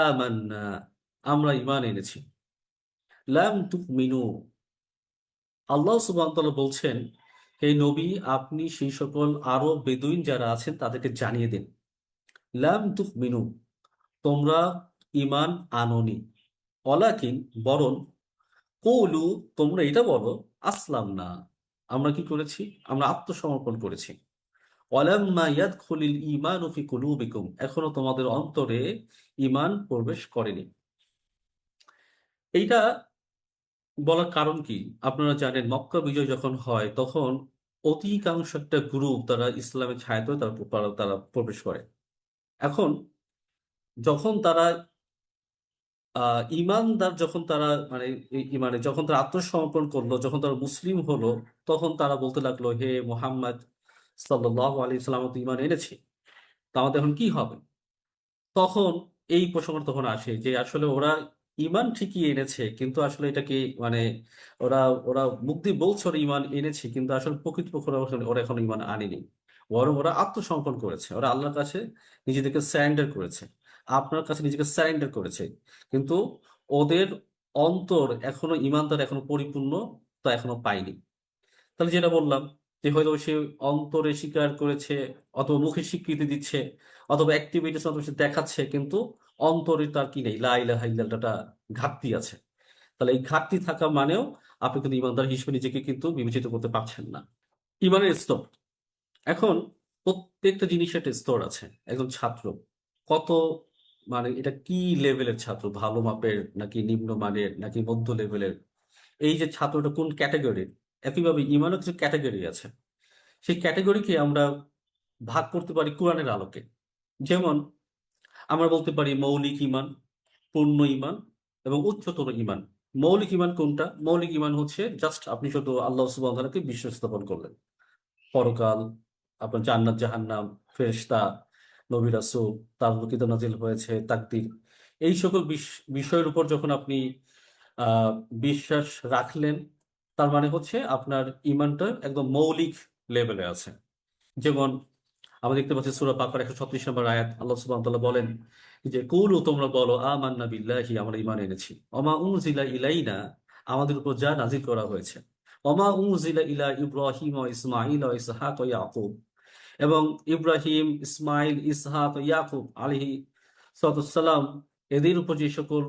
আমান্না, আমরা ঈমান এনেছি, লাম তু'মিনু, আল্লাহ সুবহানাহু ওয়া তাআলা বলছেন, হে নবী আপনি সেই সকল আরব বেদুইন যারা আছেন তাদেরকে জানিয়ে দিন, লাম তু'মিনু, তোমরা ঈমান আনোনি, ওয়ালাকিন, বরং, কৌলু, তোমরা এটা বলো, আসলাম না, আমরা কি করেছি, আমরা আত্মসমর্পণ করেছি, ওয়ালাম্মা ইয়াদখুলিল ঈমানু ফি কুলুবিকুম, এখনো তোমাদের অন্তরে ঈমান প্রবেশ করেনি। এইটা বলার কারণ কি? আপনারা জানেন মক্কা বিজয় যখন হয় তখন অধিকাংশ একটা গ্রুপ তারা ইসলামের ছায়াতলে তারা তারা প্রবেশ করে। এখন যখন তারা ইমানদার, যখন তারা মানে মানে যখন তারা আত্মসমর্পণ করলো, যখন তারা মুসলিম হলো, তখন তারা বলতে লাগলো, হে মুহাম্মদ সাল্লাল্লাহু আলাইহি সাল্লাম, তো ইমান এনেছি, তো আমাদের এখন কি হবে? তখন এই প্রসঙ্গটা তখন আসে যে আসলে ওরা ইমান ঠিকই এনেছে, কিন্তু আসলে এটাকে মানে ওরা ওরা মুখ দিয়ে বলছে ওরা ইমান এনেছে, কিন্তু আসলে প্রকৃতপক্ষে ওরা এখন ইমান আনেনি। বরং ওরা আত্মসমর্পণ করেছে, ওরা আল্লাহর কাছে নিজেদেরকে স্যারেন্ডার করেছে, আপনার কাছে নিজেকে স্যারেন্ডার করেছে, কিন্তু ওদের অন্তর এখনো ইমানদার এখনো পরিপূর্ণ তা এখনো পায়নি। তাহলে যেটা বললাম যে হয়তো সে অন্তরে স্বীকার করেছে অথবা মুখে স্বীকৃতি দিচ্ছে অথবা অ্যাক্টিভিটিস অথবা সে দেখাচ্ছে, কিন্তু অন্তরে তার কি নেই, লা ইলাহা ইল্লাল্লাহটা ঘাটতি আছে। তাহলে এই ঘাটতি থাকা মানেও আপনি কিন্তু ইমানদার হিসেবে নিজেকে কিন্তু বিবেচিত করতে পারছেন না। ইমানের স্তর, এখন প্রত্যেকটা জিনিসের একটা স্তর আছে। একজন ছাত্র কত মানে এটা কি লেভেলের ছাত্র, ভালো মাপের নাকি নিম্ন মানের নাকি মধ্য লেভেলের, এই যে ছাত্রটা কোন ক্যাটাগরির, একইভাবে ইমানও কিছু ক্যাটাগরি আছে। সেই ক্যাটাগরিকে আমরা ভাগ করতে পারি কোরআনের আলোকে। যেমন আমরা বলতে পারি মৌলিক ইমান, পূর্ণ ইমান এবং উচ্চতর ইমান। মৌলিক ইমান কোনটা? মৌলিক ইমান হচ্ছে জাস্ট আপনি শুধু আল্লাহ সুবহানাহু ওয়া তাআলাকে বিশ্বাস স্থাপন করলেন, পরকাল, আপনার জান্নাত জাহান্নাম, ফেরেশতা, নবী রাসূল, তার উপর কিতাব নাজিল হয়েছে, তাকদীর, এই সকল বিষয়ের উপর যখন আপনি আহ বিশ্বাস রাখলেন, তার মানে হচ্ছে আপনার ইমানটা একদম মৌলিক লেভেলে আছে। যেমন আমরা দেখতে পাচ্ছি সূরা বাকারা 136 নম্বর আয়াত, আল্লাহ সুবহানাহু ওয়া তাআলা বলেন যে কুলু, তোমরা বলো, আমান্না বিল্লাহি, আমরা ঈমান এনেছি, ওমা উনজিলা ইলাইনা, আমাদের উপর যা নাজিল করা হয়েছে, ওমা উনজিলা ইলা ইব্রাহিম ওয়া ইসমাঈল ওয়া ইসহাক ওয়া ইয়াকুব, এবং ইব্রাহিম, ইসমাইল, ইসহাক ও ইয়াকুব আলাইহিস সালাম, এদের উপর যে সকল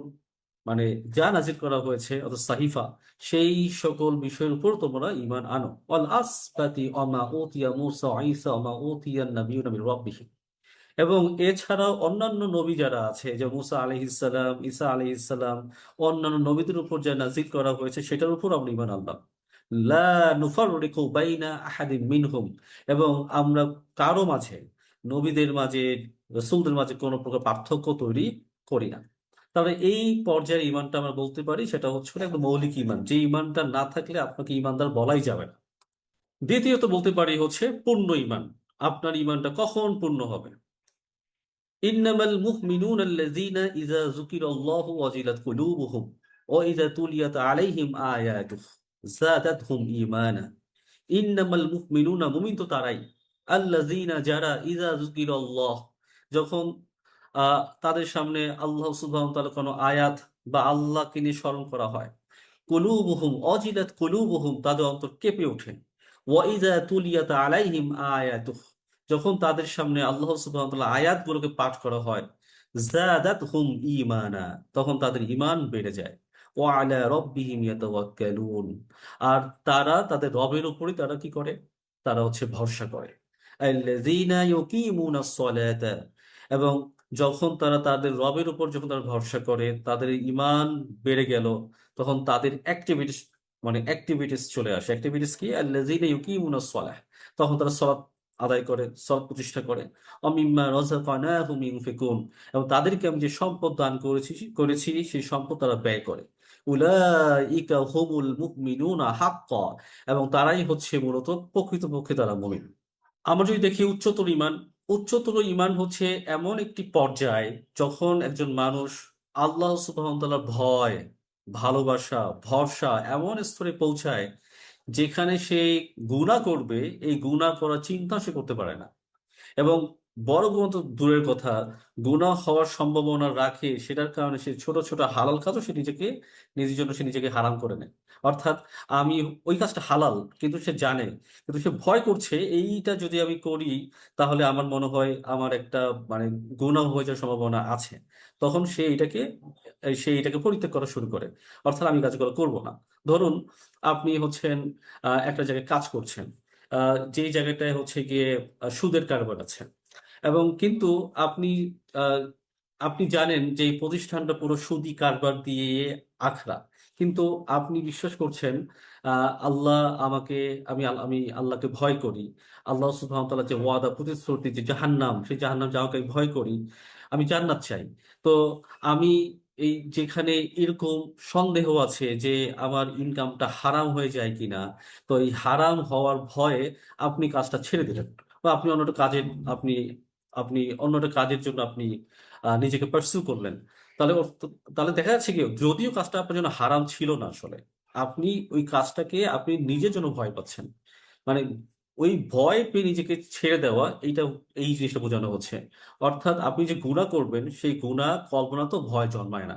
মানে যা নাজিল করা হয়েছে অর্থাৎ সাহিফা, সেই সকল বিষয়ের উপর তোমরা ঈমান আনো, ওয়াল আসবাতি ওমা উতিয়া মূসা ওয়া ঈসা ওমা উতিয়ান নাবিয়্যুনা মির রাব্বিহিম, এবং এছাড়াও অন্যান্য নবী যারা আছে, যে মুসা আলাইহিস সালাম, ঈসা আলাইহিস সালাম, অন্যান্য নবীদের উপর যা নাজিল করা হয়েছে সেটার উপর আমরা ঈমান আনলাম, লা নুফাররিকু বাইনা আহাদিন মিনহুম, এবং আমরা কারো মাঝে, নবীদের মাঝে রাসূলদের মাঝে কোনো প্রকার পার্থক্য তৈরি করি না। তাহলে এই পর্যায়ের ইমানটা আমরা বলতে পারি সেটা হচ্ছে একটা মৌলিক ইমান, যে ইমানটা না থাকলে আপনাকে ইমানদার বলাই যাবে না। দ্বিতীয়ত বলতে পারি হচ্ছে পূর্ণ ইমান। আপনার ইমানটা কখন পূর্ণ হবে? ইন্নামাল মুমিনুনা আল্লাযীনা ইযা যুকিরাল্লাহু ওয়াজিলাত কুলুবুহুম ওয়া ইযা তুলিয়াত আলাইহিম আয়াতুহু যাদাতহুম ঈমানা। ইন্নামাল মুমিনুনা, মুমিন তো তারাই, আল্লাযীনা যারা, ইযা যুকিরাল্লাহ, যখন তাদের সামনে আল্লাহ সুবহানাহু ওয়া তাআলা কোনো আয়াত বা আল্লাহকে নিয়ে স্মরণ করা হয়, কুলুবুহুম অজিলাত কুলুবুহুম, তাদের অন্তর কেঁপে ওঠে। ওয়া ইযা তুলিয়াত আলাইহিম আয়াতুহু, যখন তাদের সামনে আল্লাহ সুবহানাহু ওয়া তাআলা আয়াতগুলোকে পাঠ করা হয়, যাদাতহুম ঈমানা, তখন তাদের ঈমান বেড়ে যায়। ওয়া আলা রাব্বিহিম ইয়াতাওয়াক্কালুন, আর তারা তাদের রবের উপরই তারা কি করে? তারা হচ্ছে ভরসা করে। আল্লাযীনা ইউকিমুনাস সালাতা, এবং যখন তারা তাদের রবের উপর যখন তারা ভরসা করে, তাদের ঈমান বেড়ে গেল, তখন তাদের অ্যাক্টিভিটিস, মানে অ্যাক্টিভিটিস চলে আসে। অ্যাক্টিভিটিস কি? আল্লাযীনা ইউকিমুনাস সালাহ, তখন তারা সালাত আদায় করে, সালাত প্রতিষ্ঠা করে। অমিম্মা রাযাকনাহুম ইউনফিকুন, এবং তাদেরকে আমি যে সম্পদ দান করেছি সেই সম্পদ তারা ব্যয় করে। উলাইকা হুমুল মুমিনুনা হাক্কা, এবং তারাই হচ্ছে মূলত প্রকৃতপক্ষে তারা মুমিন। আমরা যদি দেখি উচ্চতর ইমান, উচ্চতর ইমান হচ্ছে এমন একটি পর্যায় যখন একজন মানুষ আল্লাহ সুবহানাহু ওয়া তাআলার ভয়, ভালোবাসা, ভরসা এমন স্তরে পৌঁছায় যেখানে সে গুনাহ করবে, এই গুনাহ করার চিন্তা সে করতে পারে না। এবং বড় গুনাহ তো দূরের কথা, গুনাহ হওয়ার সম্ভাবনা রাখে, সেটার কারণে সে ছোট ছোট হালাল কাজও সে নিজের জন্য সে নিজেকে হারাম করে নেয়। অর্থাৎ আমি ওই কাজটা হালাল কিন্তু সে জানে, কিন্তু সে ভয় করছে এইটা যদি আমি করি তাহলে আমার মনে হয় আমার একটা, মানে গুনাহ হয়ে যাওয়ার সম্ভাবনা আছে। তখন সে এটাকে পরিত্যাগ করা শুরু করে, অর্থাৎ আমি কাজগুলো করব না। ধরুন আপনি হচ্ছেন একটা জায়গায় কাজ করছেন, যেই জায়গাটায় হচ্ছে গিয়ে সুদের কারবার আছে, এবং কিন্তু আপনি আহ, আপনি জানেন যে এই প্রতিষ্ঠানটা পুরো সুদি কারবার দিয়ে আখড়া, কিন্তু আপনি বিশ্বাস করছেন আল্লাহ আমাকে, আমি আল্লাহকে ভয় করি, আল্লাহ সুবহানাহু ওয়া তাআলা যে ওয়াদা প্রতিশ্রুতি, যে জাহান্নাম, সেই জাহান্নাম যাওয়াকে আমি ভয় করি, আমি জান্নাত চাই। তো আমি এই যেখানে এরকম সন্দেহ আছে যে আমার ইনকামটা হারাম হয়ে যায় কিনা, তো এই হারাম হওয়ার ভয়ে আপনি কাজটা ছেড়ে দিলেন, বা আপনি অন্য একটা কাজের, আপনি আপনি অন্য একটা কাজের জন্য আপনি নিজেকে পার্সিউ করলেন। তাহলে তাহলে দেখা যাচ্ছে কি, যদিও কাজটা আপনার জন্য হারাম ছিল না, আসলে আপনি ওই কাজটাকে আপনি নিজের জন্য ভয় পাচ্ছেন। মানে ওই ভয় পেয়ে নিজেকে ছেড়ে দেওয়া, এই জিনিসটা বোঝানো হচ্ছে। অর্থাৎ আপনি যে গুনাহ করবেন সেই গুনাহ কল্পনা তো ভয় জন্মায় না।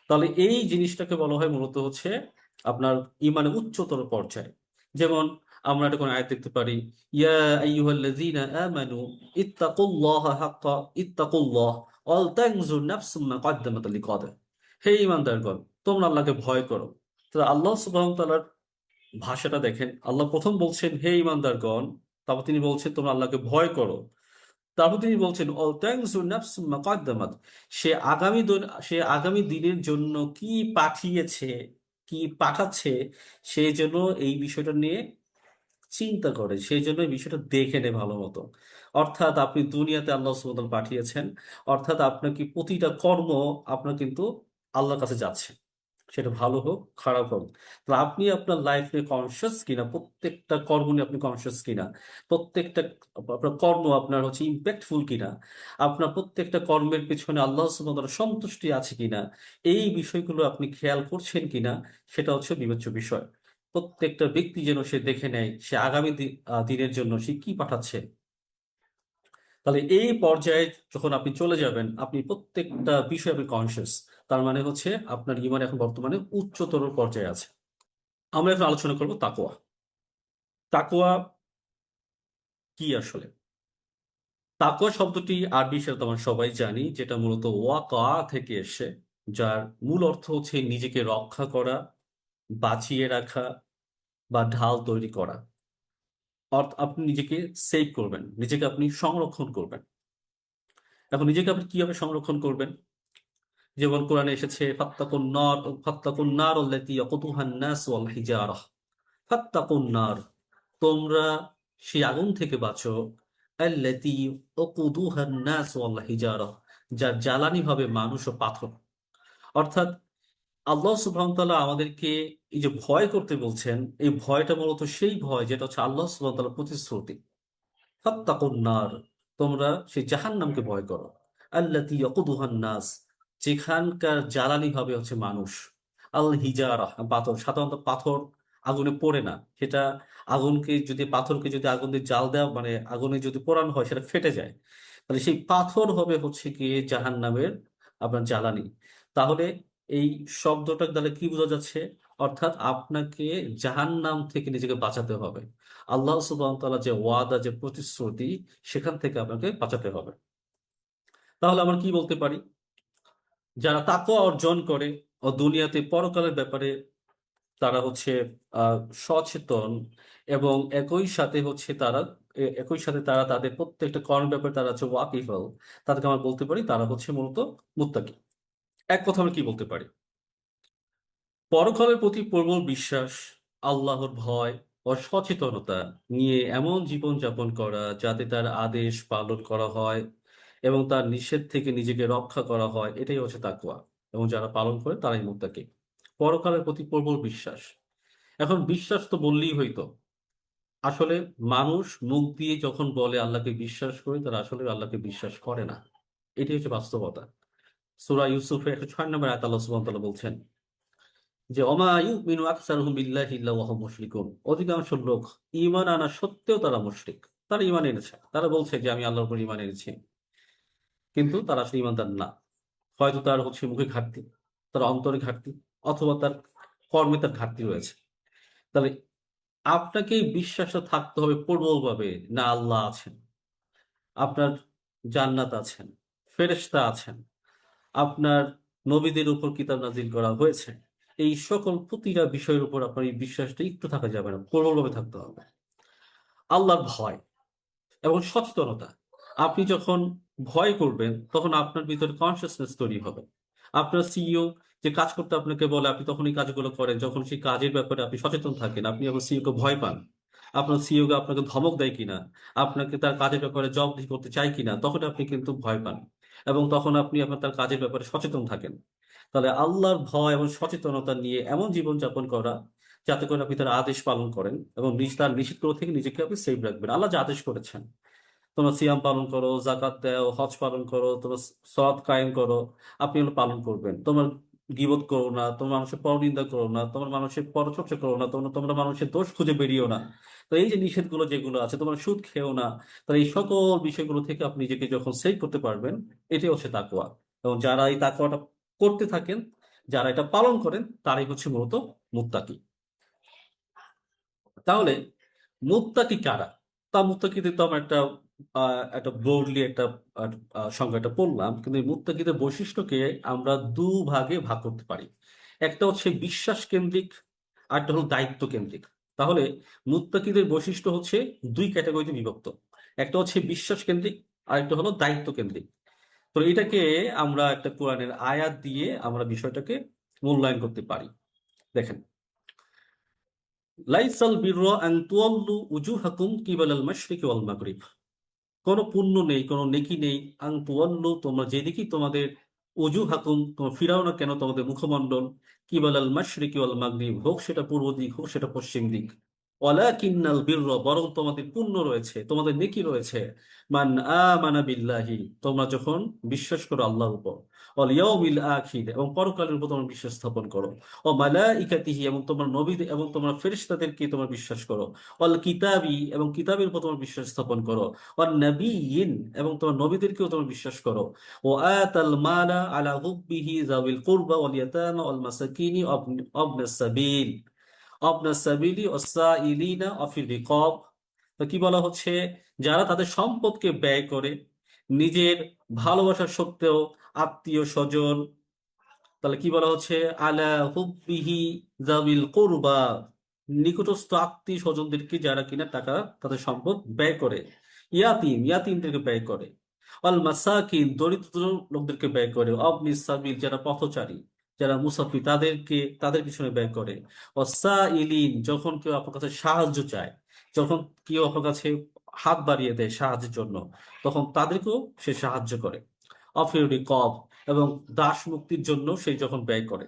তাহলে এই জিনিসটাকে বলা হয় মূলত হচ্ছে আপনার ইমানের উচ্চতর পর্যায়। যেমন আমরা একটা কোনো আয়াত দেখতে পারি, ইয়া আইয়ুহাল্লাযীনা আমানু ইত্তাকুল্লাহা হাক্কা ইত্তাকুল্লাহ ওয়াল তানজুর নাফসুম মা কদ্দামাত লিগাদ। হে ঈমানদারগণ, তোমরা আল্লাহকে ভয় করো। তো আল্লাহ সুবহানাহু ওয়া তাআলার ভাষাটা দেখেন, আল্লাহ প্রথম বলছেন হে ঈমানদারগণ, তারপর তিনি বলছেন তোমরা আল্লাহকে ভয় করো। তারপর তিনি বলছেন অল তানজু নাফসুম মা কদ্দামাত, সে আগামী দিনের জন্য কি পাঠিয়েছে, কি পাঠাচ্ছে, সেই জন্য এই বিষয়টা নিয়ে চিন্তা করে, সেই জন্য এই বিষয়টা দেখে নেয় ভালো মতো। অর্থাৎ আপনি দুনিয়াতে আল্লাহ সুবহানাহু ওয়া তাআলা পাঠিয়েছেন, অর্থাৎ আপনার কি প্রতিটা কর্ম আপনার কিন্তু আল্লাহর কাছে যাচ্ছে, সেটা ভালো হোক খারাপ হোক। তো আপনি আপনার লাইফ নিয়ে কনসিয়াস কিনা, প্রত্যেকটা কর্ম নিয়ে আপনি কনসিয়াস কিনা, প্রত্যেকটা আপনার কর্ম আপনার হচ্ছে ইম্প্যাক্টফুল কিনা, আপনার প্রত্যেকটা কর্মের পেছনে আল্লাহ সুবহানাহু ওয়া তাআলার সন্তুষ্টি আছে কিনা, এই বিষয়গুলো আপনি খেয়াল করছেন কিনা, সেটা হচ্ছে বিবেচ্য বিষয়। প্রত্যেকটা ব্যক্তি যেন সে দেখে নেয় সে আগামী দিনের জন্য সে কি পাঠাচ্ছে। তাহলে এই পর্যায়ে যখন আপনি চলে যাবেন, আপনি প্রত্যেকটা বিষয়ে আপনি কনসিয়াস, তার মানে হচ্ছে আপনার ইমান এখন বর্তমানে উচ্চতর পর্যায়ে আছে। আমরা এখন আলোচনা করব তাকওয়া। তাকওয়া কি আসলে? তাকওয়া শব্দটি আরবি হিসেবে তো আমরা সবাই জানি, যেটা মূলত ওয়াকা থেকে এসে, যার মূল অর্থ হচ্ছে নিজেকে রক্ষা করা, বাঁচিয়ে রাখা, বা ঢাল তৈরি করা। আপনি নিজেকে সেভ করবেন, নিজেকে আপনি সংরক্ষণ করবেন। এখন নিজেকে আপনি কিভাবে সংরক্ষণ করবেন? যেমন কোরআনে এসেছে ফাত্তাকুন নার আল্লাতী ইয়াকুদুহান নাস ওয়াল হিজারাহ। ফাত্তাকুন নার, তোমরা সেই আগুন থেকে বাঁচো, আল্লাতী ওয়াকুদুহান নাস ওয়াল হিজারা, যার জ্বালানি হবে মানুষ ও পাথর। অর্থাৎ আল্লাহ সুবহানাহু ওয়া তাআলা আমাদেরকে এই যে ভয় করতে বলছেন, এই ভয়টা মূলত সেই ভয় যেটা হচ্ছে আল্লাহ সুবহানাহু ওয়া তাআলার প্রতিশ্রুতি। ফাত্তাকুন নার, তোমরা সেই জাহান্নামকে ভয় করো। আল্লাতী ইয়াকুদুহান নাস, যেখানকার জ্বালানি হবে হচ্ছে মানুষ। আল হিজারা, পাথর। সাধারণত পাথর আগুনে পড়ে না, সেটা আগুনকে যদি পাথরকে যদি আগুন দিয়ে জাল দেওয়া মানে আগুনে যদি পোড়ানো হয় সেটা ফেটে যায়। তাহলে সেই পাথর হবে হচ্ছে গিয়ে জাহান্নামের আপনার জ্বালানি। তাহলে এই শব্দটা তাহলে কি বোঝা যাচ্ছে? অর্থাৎ আপনাকে জাহান্নাম থেকে নিজেকে বাঁচাতে হবে। আল্লাহ সুবহানাহু ওয়া তাআলা যে ওয়াদা, যে প্রতিশ্রুতি, সেখান থেকে আপনাকে বাঁচাতে হবে। তাহলে আমরা কি বলতে পারি? যারা তাকওয়া অর্জন করে ও দুনিয়াতে পরকালের ব্যাপারে তারা হচ্ছে আহ সচেতন, এবং একই সাথে তারা তাদের প্রত্যেকটা কর্মের ব্যাপারে তারা হচ্ছে ওয়াকিফল, তাদেরকে আমরা বলতে পারি তারা হচ্ছে মূলত মুত্তাকি। এক কথা আমরা কি বলতে পারি? পরকালের প্রতি প্রবল বিশ্বাস, আল্লাহর ভয় ও সচেতনতা নিয়ে এমন জীবন যাপন করা যাতে তার আদেশ পালন করা হয় এবং তার নিষেধ থেকে নিজেকে রক্ষা করা হয়, এটাই হচ্ছে তাকওয়া। এবং যারা পালন করে তারাই মুত্তাকি। পরকালের প্রতি প্রবল বিশ্বাস। এখন বিশ্বাস তো বললেই হইতো, আসলে মানুষ মুখ দিয়ে যখন বলে আল্লাহকে বিশ্বাস করি, তারা আসলে আল্লাহকে বিশ্বাস করে না। এটি হচ্ছে বাস্তবতা। সূরা ইউসুফের 106 নম্বর আয়াত আল্লাহ সুবহানাহু ওয়া তাআলা বলছেন যে অমা ইউমিনু আকসারুহুম বিল্লাহি ইল্লা ওয়া হুম মুশরিকুন, অধিকাংশ লোক ঈমান আনা সত্ত্বেও তারা মুশরিক। তারা ঈমান এনেছে, তারা বলছে যে আমি আল্লাহর উপর ঈমান এনেছি, কিন্তু তারা আসলে ঈমানদার না। হয়তো তার হচ্ছে মুখে ঘাটতি, তার অন্তরে ঘাটতি, অথবা তার কর্মে তার ঘাটতি রয়েছে। তাহলে আপনাকে এই বিশ্বাসটা থাকতে হবে প্রবলভাবে, না আল্লাহ আছেন, আপনার জান্নাত আছেন, ফেরেশতা আছেন, আপনার নবীদের উপর কিতাব নাজিল করা হয়েছে। এই সকল প্রতিটা বিষয়ের উপর আপনার এই বিশ্বাসটা একটু থাকা যাবে না, প্রবলভাবে থাকতে হবে। আল্লাহর ভয় এবং সচেতনতা। আপনি যখন ভয় করবেন তখন আপনার ভিতরে কনসিয়াসনেস তৈরি হবে। আপনার সিইও যে কাজ করতে আপনাকে বলে আপনি তখন এই কাজগুলো করেন, যখন সেই কাজের ব্যাপারে আপনি সচেতন থাকেন, আপনি আপনার সিইও কে ভয় পান, আপনার সিইও কে আপনাকে ধমক দেয় কিনা, আপনাকে তার কাজের ব্যাপারে জবাবদিহি করতে চায় কিনা, তখন আপনি কিন্তু ভয় পান, এবং তখন আপনি আপনার তার কাজের ব্যাপারে সচেতন থাকেন। তাহলে আল্লাহর ভয় এবং সচেতনতা নিয়ে এমন জীবন যাপন করা যাতে করে আপনি তার আদেশ পালন করেন এবং তার নিষিদ্ধ থেকে নিজেকে আপনি সেভ রাখবেন। আল্লাহ যে আদেশ করেছেন, তোমরা সিয়াম পালন করো, জাকাত দাও, হজ পালন করো, তোমরা সলাত কায়েম করো, আপনি এগুলো পালন করবেন। তোমার গীবত করো না, তোমার মানুষের পরনিন্দা করো না, তোমার মানুষের পরচর্চা করো না, তোমরা তোমরা মানুষের দোষ খুঁজে বেরিয়েও না। তো এই যে নিষেধগুলো যেগুলো আছে, তোমরা সুদ খেও না। তাহলে এই সকল বিষয়গুলো থেকে আপনি নিজেকে যখন সেভ করতে পারবেন, এটাই হচ্ছে তাকওয়া। এবং যারা এই তাকওয়াটা করতে থাকেন, যারা এটা পালন করেন, তারাই হচ্ছে মূলত মুত্তাকি। তাহলে মুত্তাকি কারা? তা মুত্তাকিদের তো আমরা একটা ব্রডলি একটা সংজ্ঞাটা পড়লাম, কিন্তু এই মুত্তাকিদের বৈশিষ্ট্যকে আমরা দুভাগে ভাগ করতে পারি। একটা হচ্ছে বিশ্বাস কেন্দ্রিক, আর একটা হলো দায়িত্ব কেন্দ্রিক। তাহলে মুত্তাকিদের বৈশিষ্ট্য হচ্ছে দুই ক্যাটাগরিতে বিভক্ত। একটা হচ্ছে বিশ্বাস কেন্দ্রিক, আর একটা হলো দায়িত্ব কেন্দ্রিক। তো এটাকে আমরা একটা কোরআনের আয়াত দিয়ে আমরা বিষয়টাকে মূল্যায়ন করতে পারি। দেখেন, লাইসাল বিররা আন তুওয়াল্লু উজুহাকুম কিবালাল মাশরিকি ওয়াল মাগরিব, কোনো পুণ্য নেই, কোনো নেকি নেই, আং তুওয়াল্লু, তোমরা যেদিকেই তোমাদের, অজু হাকুম, তোমরা ফিরাও না কেন তোমাদের মুখমণ্ডল, কিবালাল মাশরিকি ওয়াল মাগরিব, হোক সেটা পূর্ব দিক হোক সেটা পশ্চিম দিক, ওয়ালাকিন্নাল বিররা, বরং তোমাদের পুণ্য রয়েছে, তোমাদের নেকি রয়েছে, মান আমানা বিল্লাহি, তোমরা যখন বিশ্বাস করো আল্লাহর উপর, ওয়াল ইয়াউমিল আখির, এবং পরকালের উপর তোমরা বিশ্বাস স্থাপন করো, ও মালাইকাতিহি, এবং তোমার নবী এবং তোমার ফেরেশতাদেরকে তোমরা বিশ্বাস করো, ওয়াল কিতাবি, এবং কিতাবের উপর তোমরা বিশ্বাস স্থাপন করো, ওয়ান্নাবিয়িন, এবং তোমার নবীদেরকেও তোমরা বিশ্বাস করো, ও আতাল মালা আলা হুব্বিহি যাবিল কুরবা ওয়াল ইয়াতামা ওয়াল মাসাকিনি ওয়াবনাস সাবিল, ওয়াবনাস সাবিলি ওয়াসাইলিনা ওয়া ফির রিকাব। তো কি বলা হচ্ছে? যারা তাদের সম্পদকে ব্যয় করে নিজের ভালোবাসার সত্ত্বেও, আত্মীয় স্বজন, তাহলে কি বলা হচ্ছে? আলা হুব্বিহি যাবিল কুরবা, নিকটস্থ আত্মীয় স্বজনদেরকে যারা কিনা টাকা, তাদের সম্পদ ব্যয় করে, ইয়াতিমদেরকে ব্যয় করে, অল মাসাকিন, দরিদ্র লোকদেরকে ব্যয় করে, অবনিস সাবিল, যারা পথচারী, যারা মুসাফির, তাদের পিছনে ব্যয় করে, অসাইলিন, যখন কেউ আপনার কাছে সাহায্য চায়, যখন কেউ আপনার কাছে হাত বাড়িয়ে দেয় সাহায্যের জন্য, তখন তাদেরকেও সে সাহায্য করে। অফিউরি কব, এবং দাস মুক্তির জন্য সে যখন ব্যয় করে।